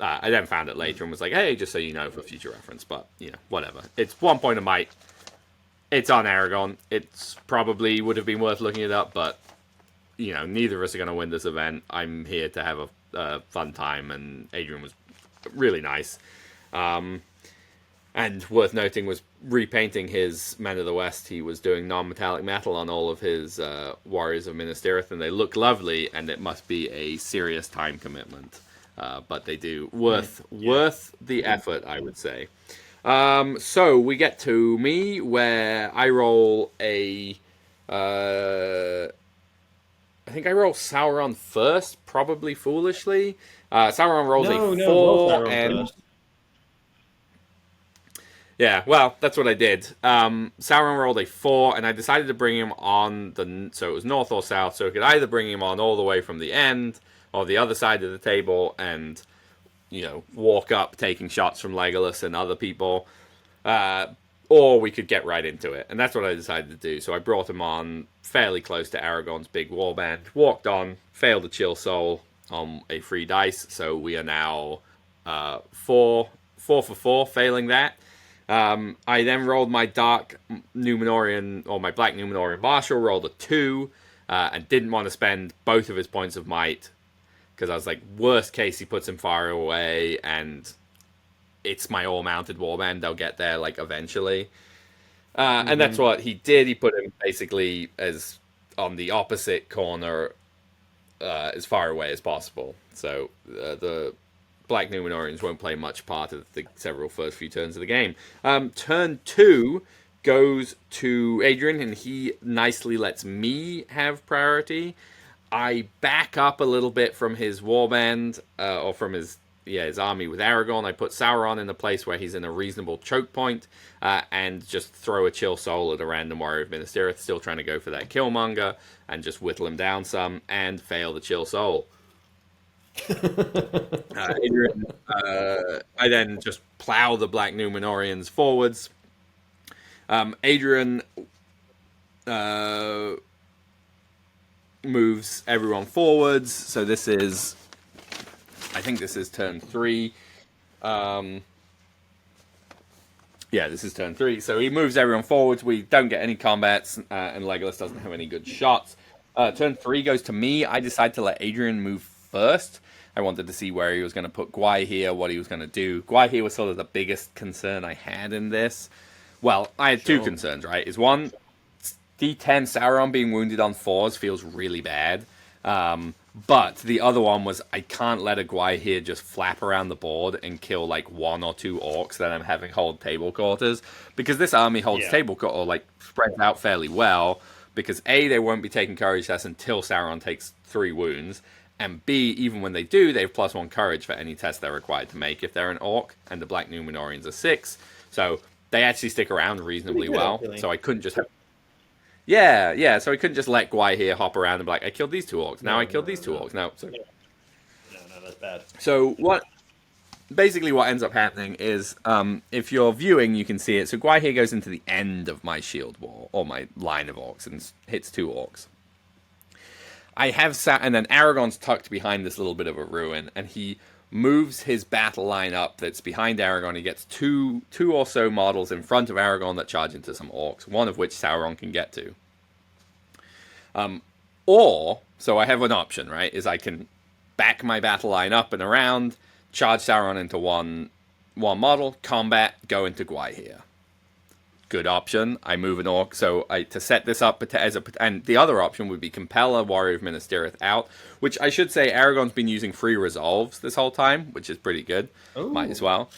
I then found it later and was like, hey, just so you know for future reference, but, whatever. It's 1 point of might. It's on Aragorn. It's probably would have been worth looking it up, but, neither of us are going to win this event. I'm here to have a fun time, and Adrian was really nice. And worth noting was repainting his Men of the West. He was doing non-metallic metal on all of his Warriors of Minas Tirith, and they look lovely. And it must be a serious time commitment, but they do worth the effort, I would say. So we get to me where I roll a. I think I roll Sauron first, probably foolishly. Sauron rolls a No, 4, Sauron and first. yeah, well, that's what I did. Sauron rolled a 4, and I decided to bring him on so it was north or south, so I could either bring him on all the way from the end or the other side of the table, and walk up, taking shots from Legolas and other people, or we could get right into it, and that's what I decided to do. So I brought him on fairly close to Aragorn's big warband, walked on, failed a chill soul on a free dice, so we are now 4 for 4, failing that. I then rolled my Dark Numenorian, or my Black Numenorian Marshal, rolled a 2, and didn't want to spend both of his points of might, because I was like, worst case, he puts him far away, and it's my all-mounted warband, they'll get there, eventually. And that's what he did. He put him basically as on the opposite corner, as far away as possible. So the Black Numenorians won't play much part of the several first few turns of the game. Turn 2 goes to Adrian, and he nicely lets me have priority. I back up a little bit from his warband, or from his army with Aragorn. I put Sauron in a place where he's in a reasonable choke point, and just throw a chill soul at a random warrior of Minas Tirith, still trying to go for that Killmonger, and just whittle him down some, and fail the chill soul. Adrian, I then just plow the Black Numenorians forwards. Adrian moves everyone forwards. So this is, I think this is turn 3. This is turn 3. So he moves everyone forwards. We don't get any combats, and Legolas doesn't have any good shots. Turn 3 goes to me. I decide to let Adrian move first. I wanted to see where he was going to put Gwaihir, what he was going to do. Gwaihir was sort of the biggest concern I had in this. Well, I had two concerns, right? Is one, D10 Sauron being wounded on 4s feels really bad. But the other one was, I can't let a Gwaihir just flap around the board and kill 1 or 2 orcs that I'm having hold table quarters. Because this army holds table quarters, or spreads out fairly well. Because A, they won't be taking courage tests until Sauron takes 3 wounds. And B, even when they do, they have +1 courage for any test they're required to make if they're an orc. And the Black Numenorians are 6. So they actually stick around reasonably well. Actually. So I couldn't just have... so I couldn't just let Gwaihir hop around and be like, I killed these 2 orcs. Now I killed these 2 orcs. No, that's bad. So basically what ends up happening is, if you're viewing, you can see it. So Gwaihir goes into the end of my shield wall, or my line of orcs, and hits 2 orcs. I have and then Aragorn's tucked behind this little bit of a ruin, and he moves his battle line up that's behind Aragorn. He gets two or so models in front of Aragorn that charge into some orcs, one of which Sauron can get to. So I have an option, right? Is I can back my battle line up and around, charge Sauron into one model, combat, go into Gwaihir. Good option. I move an orc, so to set this up and the other option would be compel a warrior of Minas Tirith out, which I should say Aragorn's been using free resolves this whole time, which is pretty good. Might as well.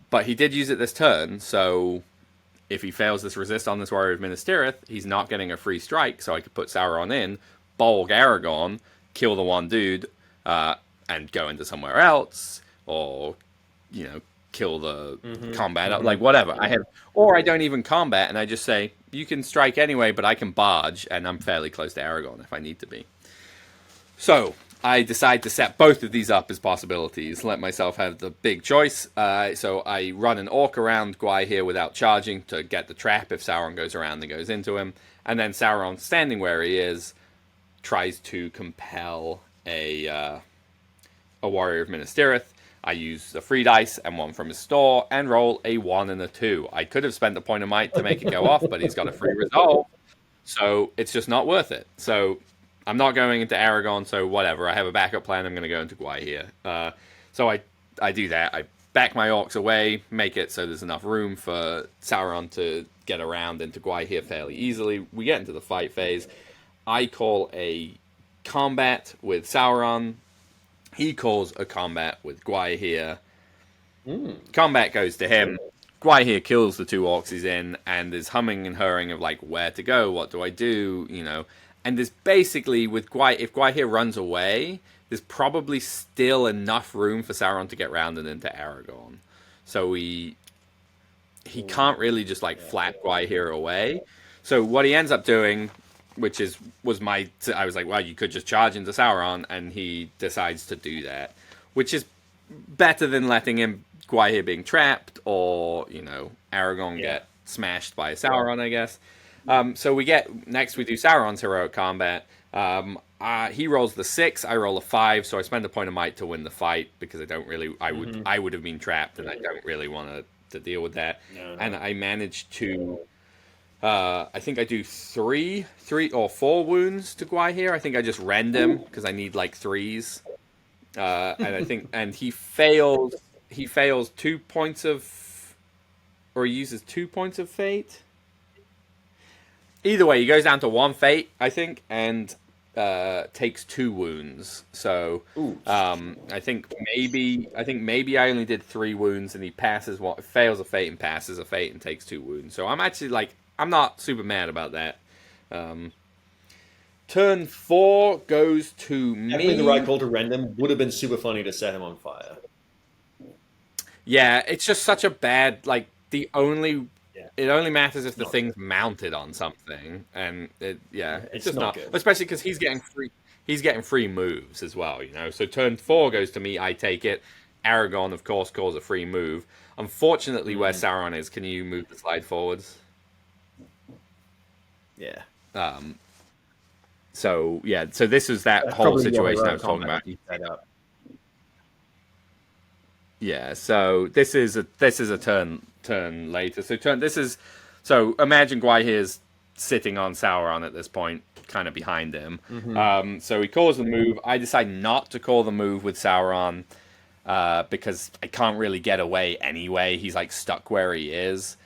But he did use it this turn, so if he fails this resist on this warrior of Minas Tirith, he's not getting a free strike, so I could put Sauron in, bulk Aragorn, kill the one dude, and go into somewhere else, or kill the combat, whatever. Or I don't even combat, and I just say, you can strike anyway, but I can barge, and I'm fairly close to Aragorn if I need to be. So I decide to set both of these up as possibilities, let myself have the big choice. So I run an orc around Gwaihir without charging to get the trap if Sauron goes around and goes into him, and then Sauron, standing where he is, tries to compel a warrior of Minas Tirith. I use the free dice and one from his store and roll a 1 and a 2. I could have spent a point of might to make it go off, but he's got a free resolve, so it's just not worth it. So I'm not going into Aragorn, so whatever. I have a backup plan. I'm going to go into Gwaihir. So I do that. I back my orcs away, make it so there's enough room for Sauron to get around into Gwaihir fairly easily. We get into the fight phase. I call a combat with Sauron. He calls a combat with Gwaihir. Combat goes to him. Gwaihir kills the two orcs he's in and is humming and hurrying of like where to go, what do I do, you know. And there's basically with if Gwaihir runs away, there's probably still enough room for Sauron to get round and into Aragorn. So he can't really just like flat Gwaihir away. So what he ends up doing, which I was like, well, you could just charge into Sauron, and he decides to do that, which is better than letting him Gwaihir being trapped or, you know, Aragorn get smashed by Sauron, I guess. So we do Sauron's heroic combat. He rolls the 6, I roll a 5, so I spend a point of might to win the fight because I would have been trapped, and I don't really want to deal with that. No. And I managed to, I think I do 3 or 4 wounds to Gwaihir. I think I just rend him because I need like 3s. And he fails 2 points of, or he uses 2 points of fate. Either way, he goes down to 1 fate, I think, and takes 2 wounds. So I think maybe I only did 3 wounds, and he fails a fate and passes a fate and takes 2 wounds. So I'm actually like, I'm not super mad about that. Turn 4 goes to me. Definitely the right call to rend him. Would have been super funny to set him on fire. Yeah, it's just such a bad, like, it only matters if the thing's mounted on something, and it's just not good. Especially because he's getting free moves as well, you know. So turn 4 goes to me, I take it. Aragorn, of course, calls a free move. Unfortunately, where Sauron is, can you move the slide forwards? Yeah. So this is that whole situation I was talking about. Yeah, so this is a turn later. So imagine Gwaihir's sitting on Sauron at this point, kind of behind him. Mm-hmm. So he calls the move. I decide not to call the move with Sauron because I can't really get away anyway. He's like stuck where he is.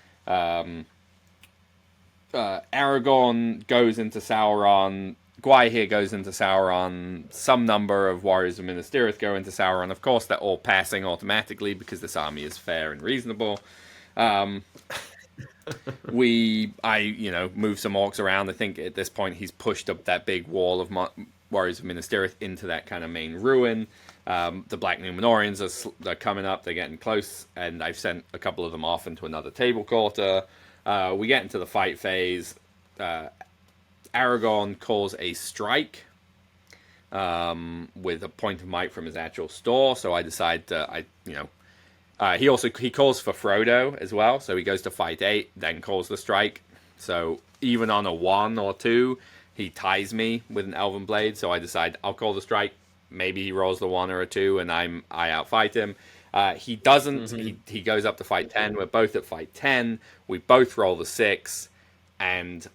Aragorn goes into Sauron. Gwaihir goes into Sauron. Some number of warriors of Minas Tirith go into Sauron. Of course, they're all passing automatically because this army is fair and reasonable. I move some orcs around. I think at this point he's pushed up that big wall of warriors of Minas Tirith into that kind of main ruin. The Black Númenóreans they're coming up. They're getting close, and I've sent a couple of them off into another table quarter. We get into the fight phase. Aragorn calls a strike with a point of might from his actual store. So I decide he calls for Frodo as well. So he goes to fight 8, then calls the strike. So even on a 1 or 2, he ties me with an Elven Blade. So I decide I'll call the strike. Maybe he rolls the 1 or a 2, and I outfight him. He doesn't. Mm-hmm. He goes up to fight 10. We're both at fight 10. We both roll the 6, and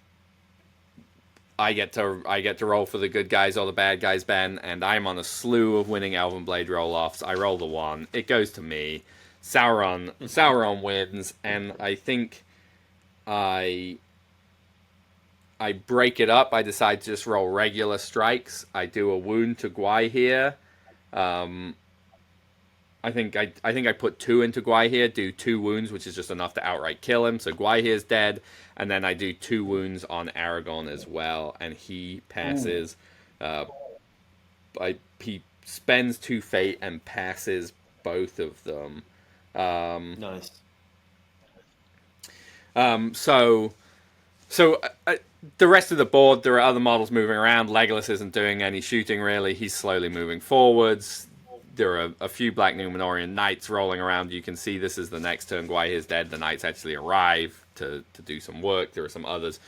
I get to roll for the good guys or the bad guys, Ben, and I'm on a slew of winning Elven Blade roll-offs. I roll the 1. It goes to me. Sauron wins, and I think I break it up. I decide to just roll regular strikes. I do a wound to Gwaihir. I think I put 2 into Gwaihir, do 2 wounds, which is just enough to outright kill him. So Gwaihir's dead, and then I do 2 wounds on Aragorn as well, and he passes. He spends 2 fate and passes both of them. Nice. So the rest of the board, there are other models moving around. Legolas isn't doing any shooting really. He's slowly moving forwards. There are a few Black Númenórean knights rolling around. You can see this is the next turn. Gwaihir's dead. The knights actually arrive to do some work. There are some others.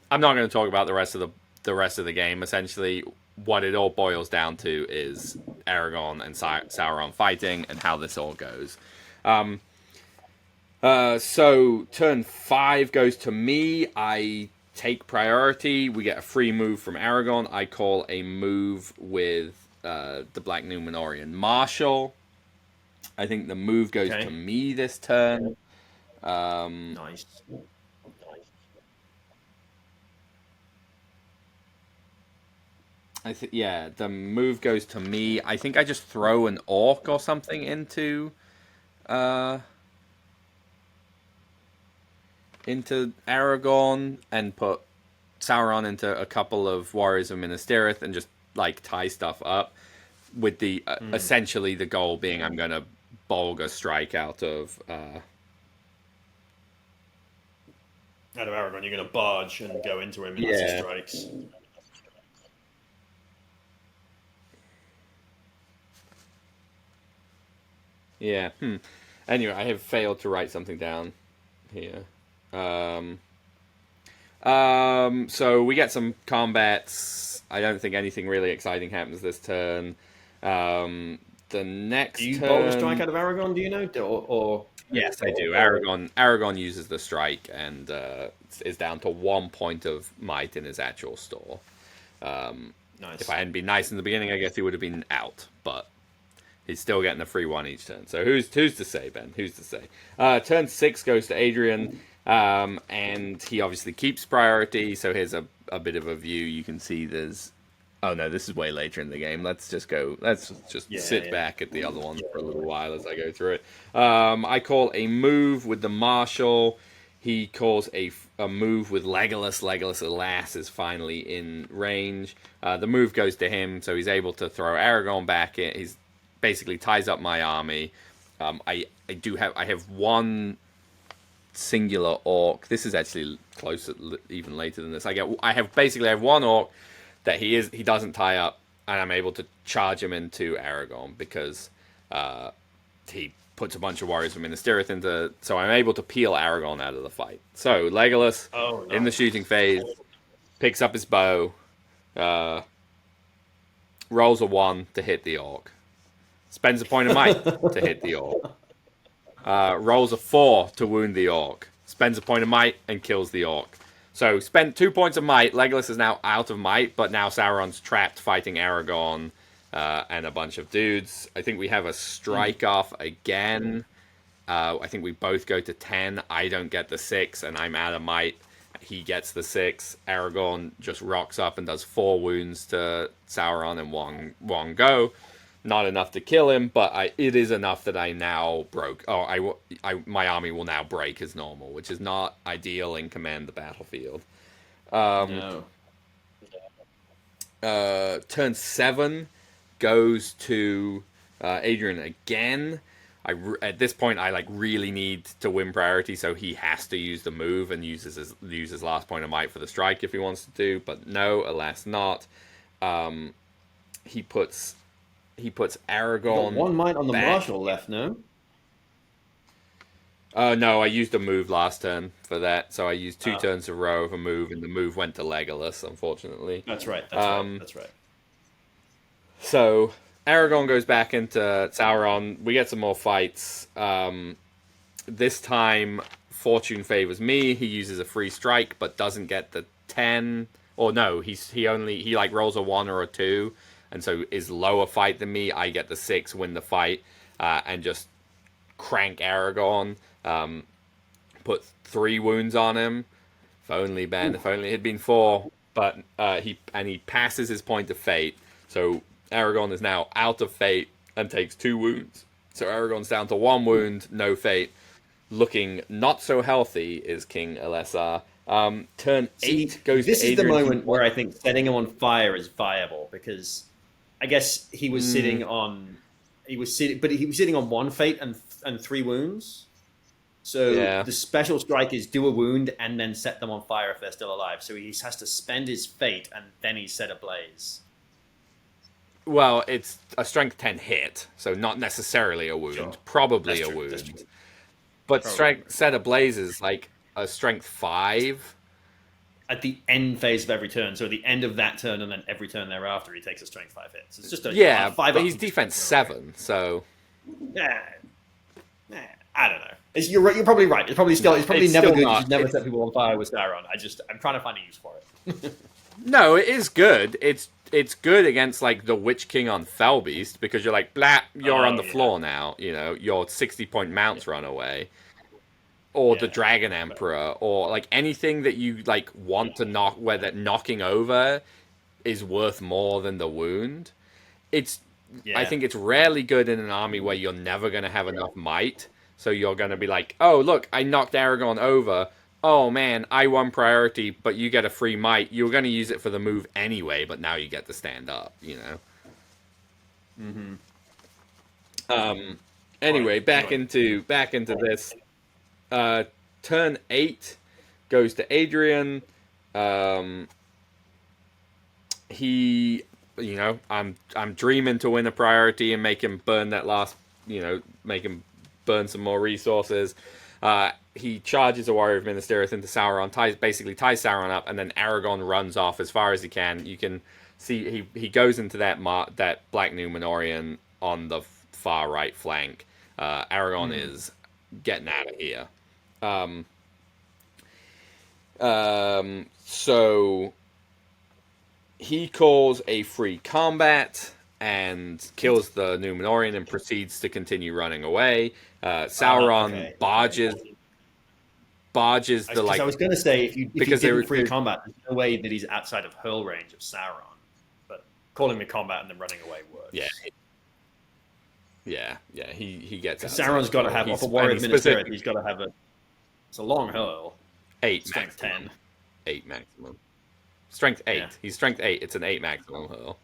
I'm not going to talk about the rest of the game. Essentially, what it all boils down to is Aragorn and Sauron fighting and how this all goes. So turn 5 goes to me. I take priority. We get a free move from Aragorn. I call a move with the Black Númenórean Marshal. I think the move goes Okay. to me this turn. Nice. I think yeah, the move goes to me. I think I just throw an orc or something uh into Aragorn and put Sauron into a couple of warriors of Minas Tirith and just like tie stuff up with the essentially the goal being I'm gonna Bolga strike Out of Aragorn, you're going to barge and go into him unless he yeah. strikes. Yeah. Anyway, I have failed to write something down here. Um, so we get some combats. I don't think anything really exciting happens this turn. The Do next you bolt a strike turn, out of Aragorn, do you know? yes, I do. Aragon uses the strike and is down to 1 point of might in his actual store. Nice. If I hadn't been nice in the beginning, I guess he would have been out, but he's still getting a free one each turn. So who's to say, Ben? Who's to say? Turn 6 goes to Adrian, and he obviously keeps priority. So here's a bit of a view. You can see there's. Oh no, this is way later in the game. Let's just go. Let's just sit back at the other ones for a little while as I go through it. I call a move with the Marshal. He calls a move with Legolas. Legolas, alas, is finally in range. The move goes to him, so he's able to throw Aragorn back in. He's basically ties up my army. I have one singular orc. This is actually closer, even later than this. I have one orc that he doesn't tie up, and I'm able to charge him into Aragorn because he puts a bunch of warriors from Minas Tirith into. So I'm able to peel Aragorn out of the fight. So Legolas in the shooting phase picks up his bow, rolls a 1 to hit the orc. Spends a point of might to hit the orc. Rolls a 4 to wound the orc. Spends a point of might and kills the orc. So spent 2 points of might. Legolas is now out of might, but now Sauron's trapped fighting Aragorn and a bunch of dudes. I think we have a strike off again. I think we both go to 10. I don't get the 6, and I'm out of might. He gets the 6. Aragorn just rocks up and does 4 wounds to Sauron in one go. Not enough to kill him, but it is enough that I now broke. My army will now break as normal, which is not ideal in Command the Battlefield. No. Turn 7 goes to Adrian again. At this point, I really need to win priority, so he has to use the move and use his last point of might for the strike if he wants to do. But no, alas, not. He puts Aragorn. One might on the back. Marshal left, no? No, I used a move last turn for that, so I used 2 turns in a row of a move, and the move went to Legolas, unfortunately. That's right. That's right. So Aragorn goes back into Sauron. We get some more fights. This time, fortune favors me. He uses a free strike, but doesn't get the 10. Or no, he rolls a 1 or a 2. And so is lower fight than me. I get the 6, win the fight, and just crank Aragorn. Put 3 wounds on him. If only, Ben. If only it had been 4. But he passes his point of fate. So Aragorn is now out of fate and takes 2 wounds. So Aragorn's down to 1 wound, no fate. Looking not so healthy is King Elessar. Turn 8 goes to Adrian. This is the moment where I think setting him on fire is viable, because I guess he was sitting on 1 fate and 3 wounds. So the special strike is do a wound and then set them on fire if they're still alive. So he has to spend his fate and then he's set ablaze. Well, it's a strength 10 hit, so not necessarily a wound. Sure. Probably a wound. But strength set ablaze is like a strength 5. At the end phase of every turn, so at the end of that turn and then every turn thereafter, he takes a strength 5 hit. So it's just a 5. But he's defense 7, so I don't know. You're probably right. It's probably never good. You should never set people on fire with Sauron. I'm trying to find a use for it. No, it is good. It's it's good against like the Witch King on Fellbeast because you're like, blah, you're on Oh the yeah, floor now. You know, your 60-point yeah, mounts run away, or the yeah. Dragon But, Emperor, or like anything that you like want to knock, where that knocking over is worth more than the wound. It's I yeah. think it's rarely good in an army where you're never going to have enough might. So you're going to be like, oh, look, I knocked Aragon over. Oh, man, I won priority, but you get a free might. You were going to use it for the move anyway, but now you get to stand up, you know? Mm-hmm. Right. Anyway, Right. back into this. Uh, turn 8 goes to Adrian. Um, he I'm dreaming to win a priority and make him burn that last, make him burn some more resources. He charges a warrior of Minas Tirith into Sauron, basically ties Sauron up, and then Aragorn runs off as far as he can. You can see he goes into that Black Numenorian on the far right flank. Aragorn Mm. is getting out of here. So he calls a free combat and kills the Numenorian and proceeds to continue running away. Sauron Okay. barges the Because I like was going to say, if he because didn't free combat, there's no way that he's outside of hurl range of Sauron. But calling the combat and then running away yeah works. he gets Because outside Sauron's of got to hurl. have, He's off a warrior and of he's Minas Tirith, specific he's got to have it's a long hurl. 8 Strength maximum. 10. 8 maximum. Strength 8. Yeah. He's strength 8. It's an 8 maximum hurl.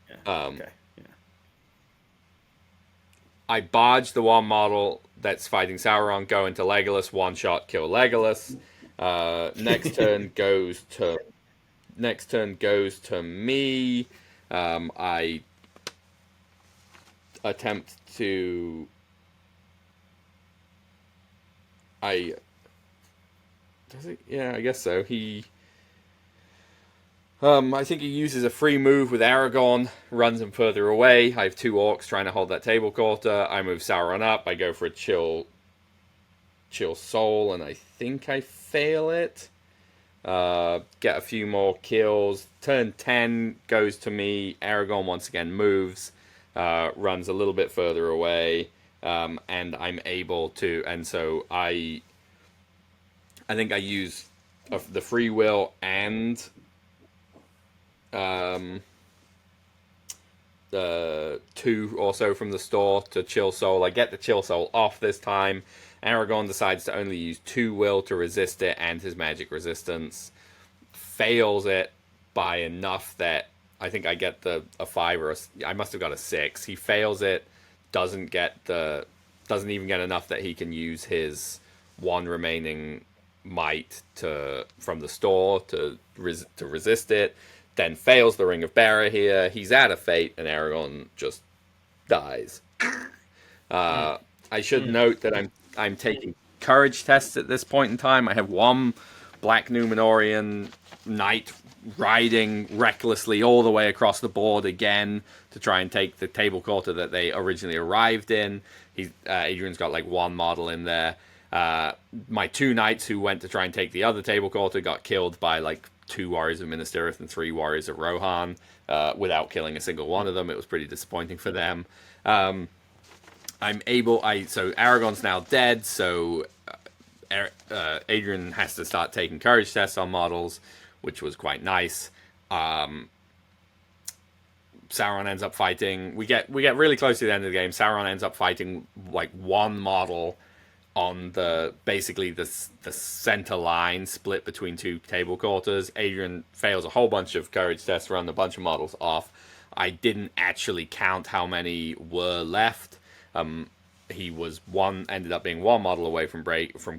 Yeah. Okay. Yeah. I barge the one model that's fighting Sauron, go into Legolas, one shot, kill Legolas. Next turn goes to me. I attempt to. I. Does it? Yeah, I guess so. I think he uses a free move with Aragorn, runs him further away. I have 2 orcs trying to hold that table quarter. I move Sauron up. I go for a chill soul, and I think I fail it. Get a few more kills. Turn 10 goes to me. Aragorn once again moves, runs a little bit further away, and I'm able to. And so I think I use the free will and the 2 or so from the store to chill soul. I get the chill soul off this time. Aragorn decides to only use 2 will to resist it and his magic resistance. Fails it by enough that I think I get a 5 or I must have got a 6. He fails it, doesn't even get enough that he can use his 1 remaining might from the store to resist it. Then fails the Ring of Barahir. He's out of fate, and Aragorn just dies. I should note that I'm taking courage tests at this point in time. I have 1 Black Numenorian knight riding recklessly all the way across the board again to try and take the table quarter that they originally arrived in. Adrian's got like 1 model in there. My 2 knights who went to try and take the other table quarter got killed by like 2 warriors of Minas Tirith and 3 warriors of Rohan without killing a single one of them. It was pretty disappointing for them. So Aragorn's now dead, so Adrian has to start taking courage tests on models, which was quite nice. Sauron ends up fighting. We get really close to the end of the game. Sauron ends up fighting like 1 model on basically the center line split between 2 table quarters. Adrian fails a whole bunch of courage tests, run a bunch of models off. I didn't actually count how many were left. He ended up being 1 model away from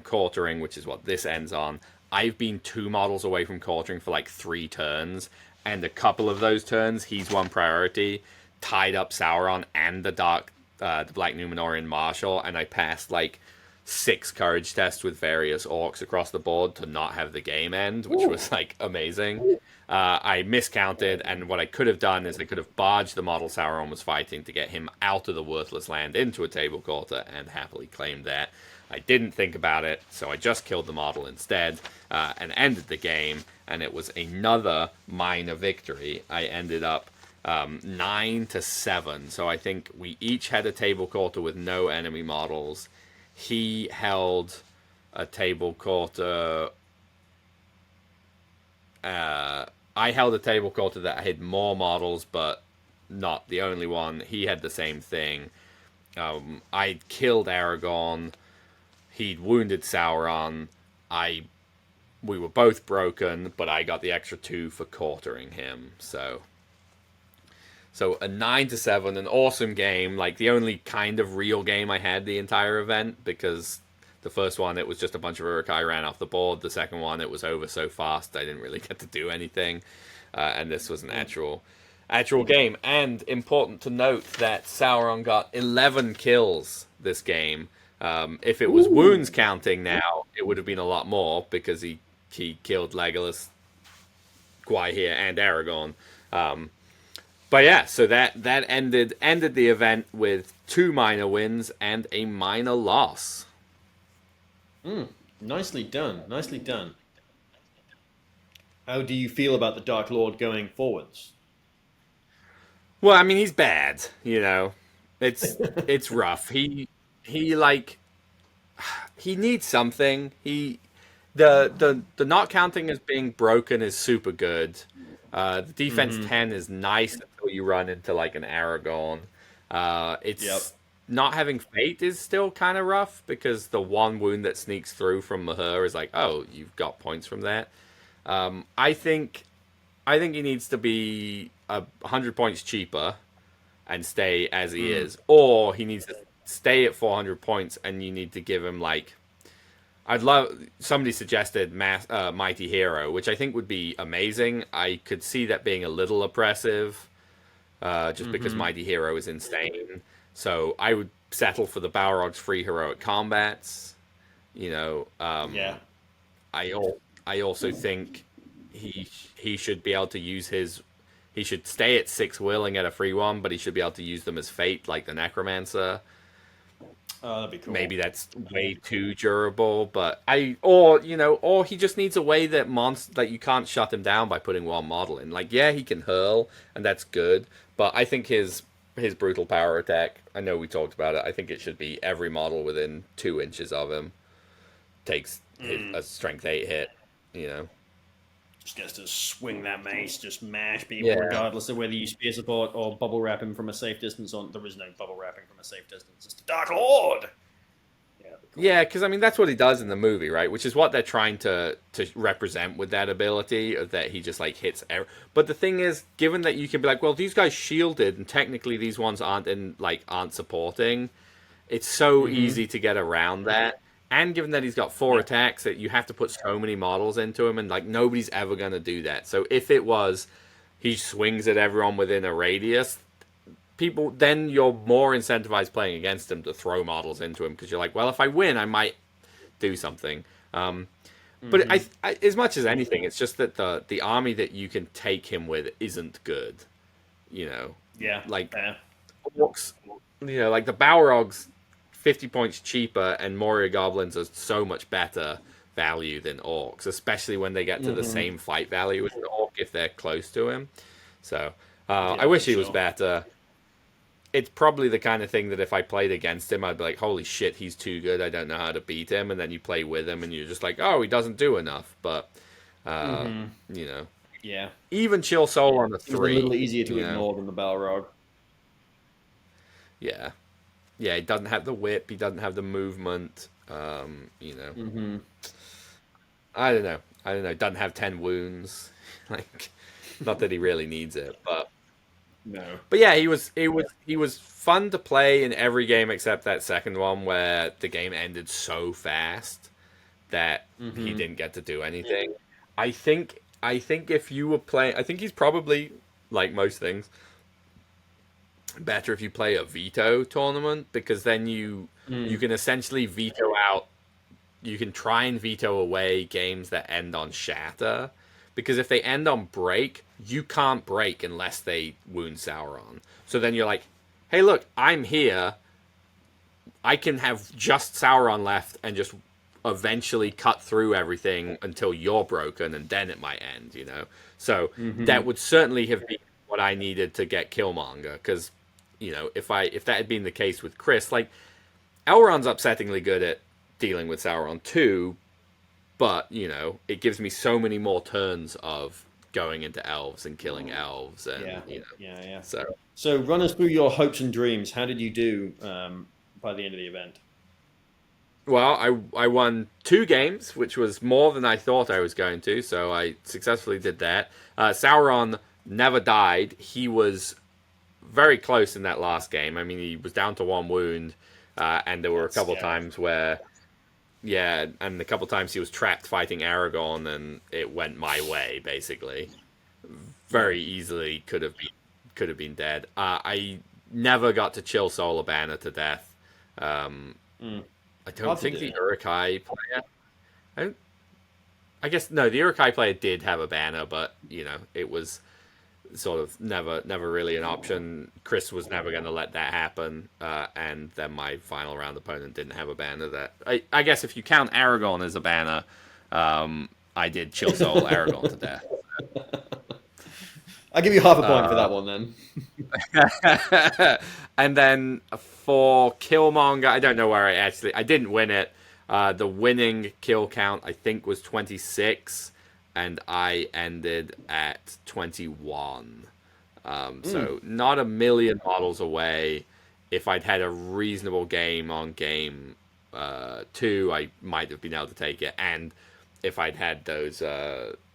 quartering, which is what this ends on. I've been 2 models away from quartering for like 3 turns, and a couple of those turns he's won priority, tied up Sauron and the Black Numenorian Marshal, and I passed like 6 courage tests with various orcs across the board to not have the game end, which was like amazing. I miscounted, and what I could have done is I could have barged the model Sauron was fighting to get him out of the worthless land into a table quarter and happily claimed that. I didn't think about it, so I just killed the model instead and ended the game. and it was another minor victory. I ended up 9-7. So I think we each had a table quarter with no enemy models. He held a table quarter. I held a table quarter that had more models, but not the only one. He had the same thing. I'd killed Aragorn. He'd wounded Sauron. We were both broken, but I got the extra 2 for quartering him. So a 9-7, an awesome game. Like the only kind of real game I had the entire event, because the first one it was just a bunch of Uruk-hai ran off the board. The second one it was over so fast I didn't really get to do anything, and this was an actual game. And important to note that Sauron got 11 kills this game. If it was wounds counting now, it would have been a lot more because he killed Legolas, Gwaihir, and Aragorn. But yeah, so that ended the event with 2 minor wins and a minor loss. Nicely done. Nicely done. How do you feel about the Dark Lord going forwards? Well, I mean, he's bad. It's rough. He like he needs something. The not counting as being broken is super good. The defense 10 is nice until you run into like an Aragorn. It's not having fate is still kind of rough because the one wound that sneaks through from Mahur is like, oh, you've got points from that. I think he needs to be 100 points cheaper and stay as he is, or he needs to stay at 400 points and you need to give him like. Somebody suggested Mighty Hero, which I think would be amazing. I could see that being a little oppressive, just because Mighty Hero is insane. So I would settle for the Balrog's free heroic combats. I also think he should be able to use his. He should stay at 6 willing at a free one, but he should be able to use them as fate, like the Necromancer. Oh, that'd be cool. Maybe that's way too durable, but or he just needs a way that you can't shut him down by putting one model in. Like, yeah, he can hurl, and that's good, but I think his brutal power attack. I know we talked about it. I think it should be every model within 2 inches of him takes a strength 8 hit. Just gets to swing that mace, just mash people, regardless of whether you spear support or bubble wrap him from a safe distance. There is no bubble wrapping from a safe distance. It's the Dark Lord. Yeah, because I mean that's what he does in the movie, right? Which is what they're trying to represent with that ability, that he just like hits. But the thing is, given that you can be like, well, these guys shielded, and technically these ones aren't supporting, it's so easy to get around that. And given that he's got 4 attacks, that you have to put so many models into him, and like nobody's ever going to do that. So if it was he swings at everyone within a radius, then you're more incentivized playing against him to throw models into him because you're like, well, if I win, I might do something. But I, as much as anything, it's just that the army that you can take him with isn't good. Like orcs, like the Balrogs. 50 points cheaper, and Moria Goblins are so much better value than Orcs, especially when they get to the same fight value as the Orc if they're close to him. So, I wish he was better. It's probably the kind of thing that if I played against him, I'd be like, holy shit, he's too good, I don't know how to beat him, and then you play with him, and you're just like, oh, he doesn't do enough, but, Yeah. Even Chill Soul on a 3. It's a little easier to ignore than the Balrog. Yeah. Yeah, he doesn't have the whip. He doesn't have the movement. I don't know. Doesn't have 10 wounds. Like, not that he really needs it, but no. But yeah, he was fun to play in every game except that second one where the game ended so fast that he didn't get to do anything. I think if you were playing, I think he's probably like most things. Better if you play a veto tournament because then you can essentially veto out. You can try and veto away games that end on shatter because if they end on break, you can't break unless they wound Sauron. So then you're like, hey, look, I'm here. I can have just Sauron left and just eventually cut through everything until you're broken, and then it might end. So Mm-hmm. that would certainly have been what I needed to get Killmonger, because if that had been the case with Chris, like Elrond's upsettingly good at dealing with Sauron too, but it gives me so many more turns of going into elves and killing elves, and Yeah, yeah. so. So run us through your hopes and dreams. How did you do by the end of the event? Well, I won 2 games, which was more than I thought I was going to, so I successfully did that. Sauron never died. He was very close in that last game. I mean, he was down to 1 wound, and there were a That's couple scary. times where, yeah, and a couple times he was trapped fighting Aragorn, and it went my way basically. Yeah. Very easily could have been dead. I never got to chill Solar Banner to death. Um, Mm. I don't Hard to think do. the Urukai player. I, don't, I guess no, the Urukai player did have a banner, but it was sort of never really an option. Chris was never going to let that happen, and then my final round opponent didn't have a banner. That I guess if you count Aragorn as a banner, I did chill soul Aragorn to death. I'll give you half a point for that one then. And then for Killmonger, I don't know where I didn't win it. The winning kill count I think was 26, and I ended at 21. So not a million models away. If I'd had a reasonable game on game 2, I might have been able to take it. And if I'd had those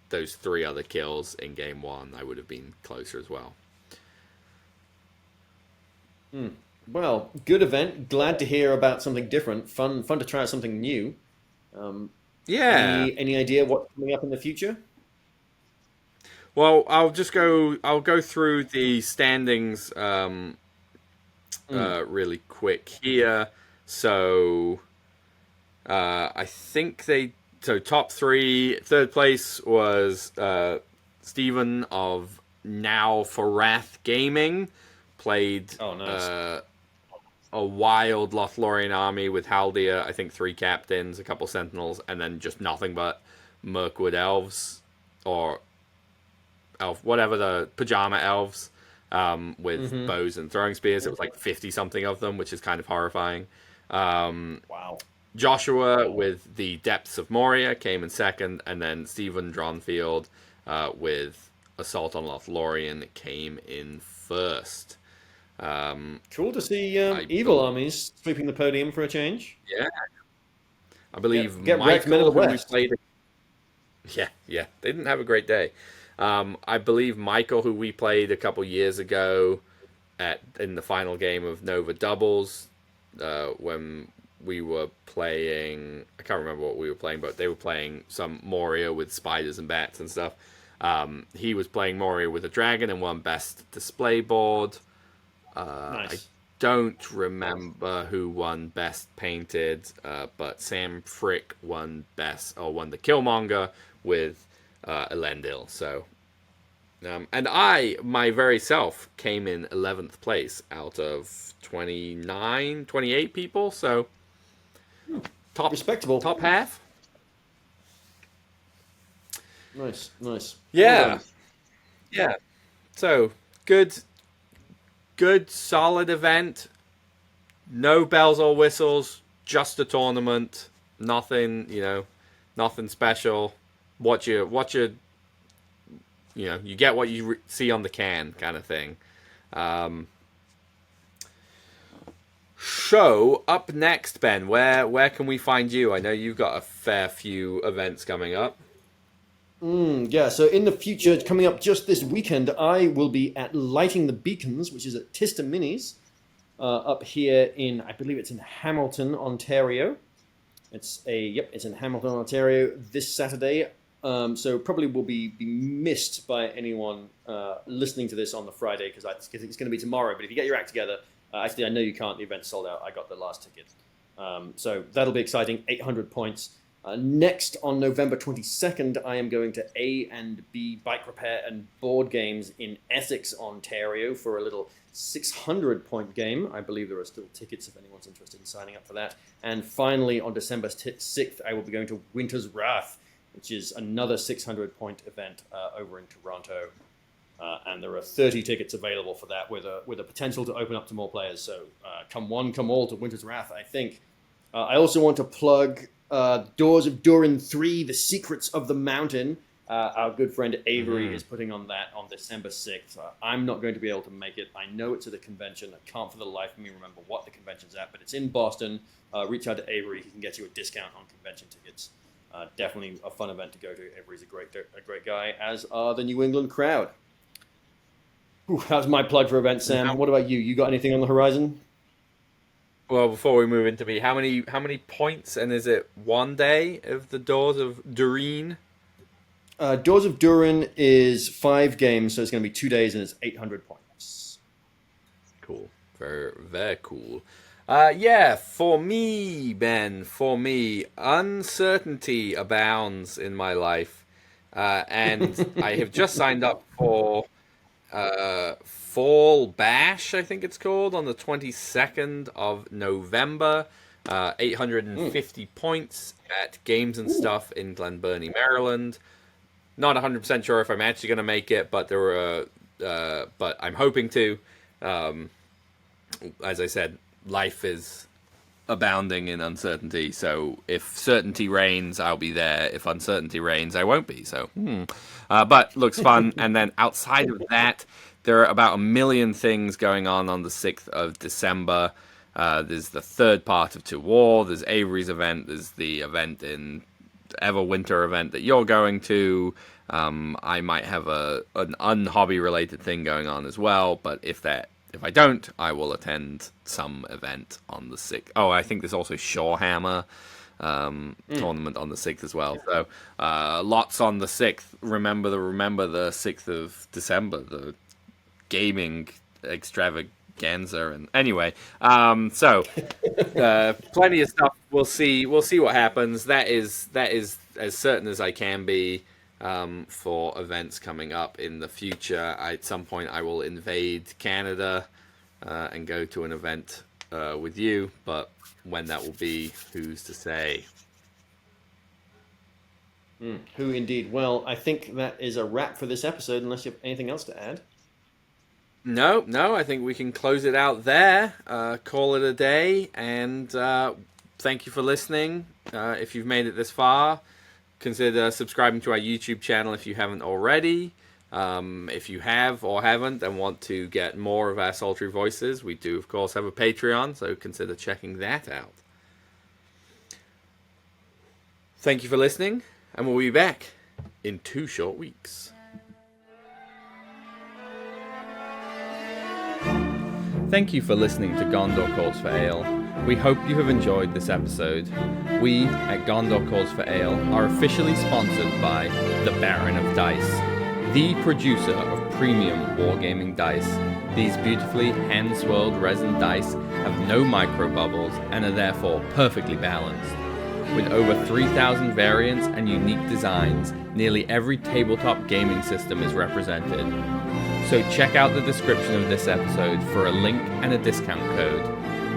3 other kills in game 1, I would have been closer as well. Well, good event. Glad to hear about something different. Fun to try out something new. Um, Yeah. any idea what's coming up in the future? Well, I'll go through the standings Mm. really quick here. So I think top 3. Third place was Stephen of Now for Wrath Gaming. Played Oh, nice. a wild Lothlorien army with Haldir, I think 3 captains, a couple sentinels, and then just nothing but Mirkwood elves, or elf, whatever, the pajama elves, with Mm-hmm. bows and throwing spears. It was like 50 something of them, which is kind of horrifying. Wow. Joshua with the Depths of Moria came in second, and then Stephen Dronfield with Assault on Lothlorien came in first. Cool to see I evil bel armies sweeping the podium for a change. Yeah, I believe Get wrecked, men of Michael, the who we West. played. Yeah, they didn't have a great day. I believe Michael, who we played a couple years ago in the final game of Nova Doubles, when we were playing, I can't remember what we were playing, but they were playing some Moria with spiders and bats and stuff. He was playing Moria with a dragon and won best display board. I Nice. don't remember who won best painted, but Sam Frick won the Killmonger with Elendil. So, and my very self came in 11th place out of 28 people. So top Respectable. top half. Nice, nice. Well Yeah, done. yeah. So good, solid event. No bells or whistles, just a tournament. Nothing, nothing special. You get what you see on the can, kind of thing. Um, so up next, Ben, where can we find you? I know you've got a fair few events coming up. Yeah, so in the future, coming up just this weekend, I will be at Lighting the Beacons, which is at Tista Minis, up here I believe it's in Hamilton, Ontario. It's in Hamilton, Ontario this Saturday. So probably will be missed by anyone listening to this on the Friday because it's going to be tomorrow. But if you get your act together, I know you can't. The event's sold out. I got the last ticket. So that'll be exciting. 800 points. Next, on November 22nd, I am going to A&B Bike Repair and Board Games in Essex, Ontario for a little 600-point game. I believe there are still tickets if anyone's interested in signing up for that. And finally, on December 6th, I will be going to Winter's Wrath, which is another 600-point event over in Toronto. And there are 30 tickets available for that with a potential to open up to more players. So come one, come all to Winter's Wrath, I think. I also want to plug Doors of Durin 3, The Secrets of the Mountain. Our good friend Avery is putting on that on December 6th. I'm not going to be able to make it. I know it's at a convention. I can't for the life of me remember what the convention's at, but it's in Boston. Reach out to Avery. He can get you a discount on convention tickets. Definitely a fun event to go to. Avery's a great guy, as are the New England crowd. Whew, that was my plug for events, Sam. What about you? You got anything on the horizon? Well, before we move into me, how many points, and is it one day of the Doors of Durin? Doors of Durin is 5 games, so it's going to be 2 days, and it's 800 points. Cool. Very, very cool. Yeah, for me, Ben, uncertainty abounds in my life. And I have just signed up for Fall Bash, I think it's called, on the 22nd of November. 850 points at Games and Stuff in Glen Burnie, Maryland. Not 100% sure if I'm actually going to make it, but but I'm hoping to. As I said, life is abounding in uncertainty. So if certainty reigns, I'll be there. If uncertainty reigns, I won't be. So, but looks fun. And then outside of that, there are about 1 million things going on the 6th of December. There's the third part of To War. There's Avery's event. There's the event in Everwinter event that you're going to. I might have an unhobby related thing going on as well. But if I don't, I will attend some event on the 6th. Oh, I think there's also Shorehammer tournament on the 6th as well. So lots on the 6th. Remember the 6th of December, the gaming extravaganza. And anyway, so plenty of stuff. We'll see what happens. That is as certain as I can be. For events coming up in the future, at some point I will invade Canada and go to an event with you, but when that will be, who's to say? Who indeed? Well, I think that is a wrap for this episode, unless you have anything else to add. No, I think we can close it out there, call it a day, and thank you for listening. If you've made it this far, consider subscribing to our YouTube channel if you haven't already. If you have or haven't and want to get more of our sultry voices, we do, of course, have a Patreon, so consider checking that out. Thank you for listening, and we'll be back in 2 short weeks. Thank you for listening to Gondor Calls for Ale. We hope you have enjoyed this episode. We, at Gondor Calls for Ale, are officially sponsored by the Baron of Dice, the producer of premium wargaming dice. These beautifully hand-swirled resin dice have no microbubbles and are therefore perfectly balanced. With over 3,000 variants and unique designs, nearly every tabletop gaming system is represented. So check out the description of this episode for a link and a discount code.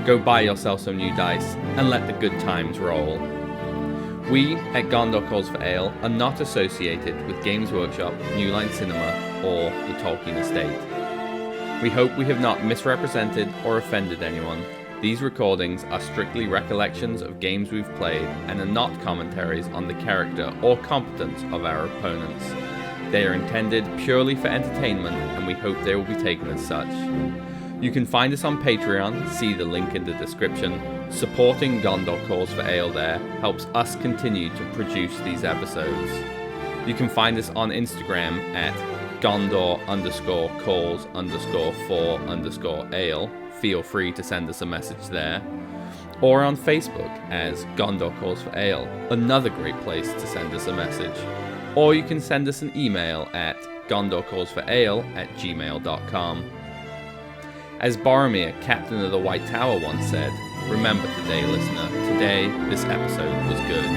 Go buy yourself some new dice and let the good times roll. We at Gondor Calls for Ale are not associated with Games Workshop, New Line Cinema, or the Tolkien Estate. We hope we have not misrepresented or offended anyone. These recordings are strictly recollections of games we've played and are not commentaries on the character or competence of our opponents. They are intended purely for entertainment, and we hope they will be taken as such. You can find us on Patreon, see the link in the description. Supporting Gondor Calls for Ale there helps us continue to produce these episodes. You can find us on Instagram at Gondor_calls_for_ale. Feel free to send us a message there. Or on Facebook as Gondor Calls for Ale, another great place to send us a message. Or you can send us an email at gondorcallsforale@gmail.com. As Boromir, Captain of the White Tower, once said, remember today, listener, today this episode was good.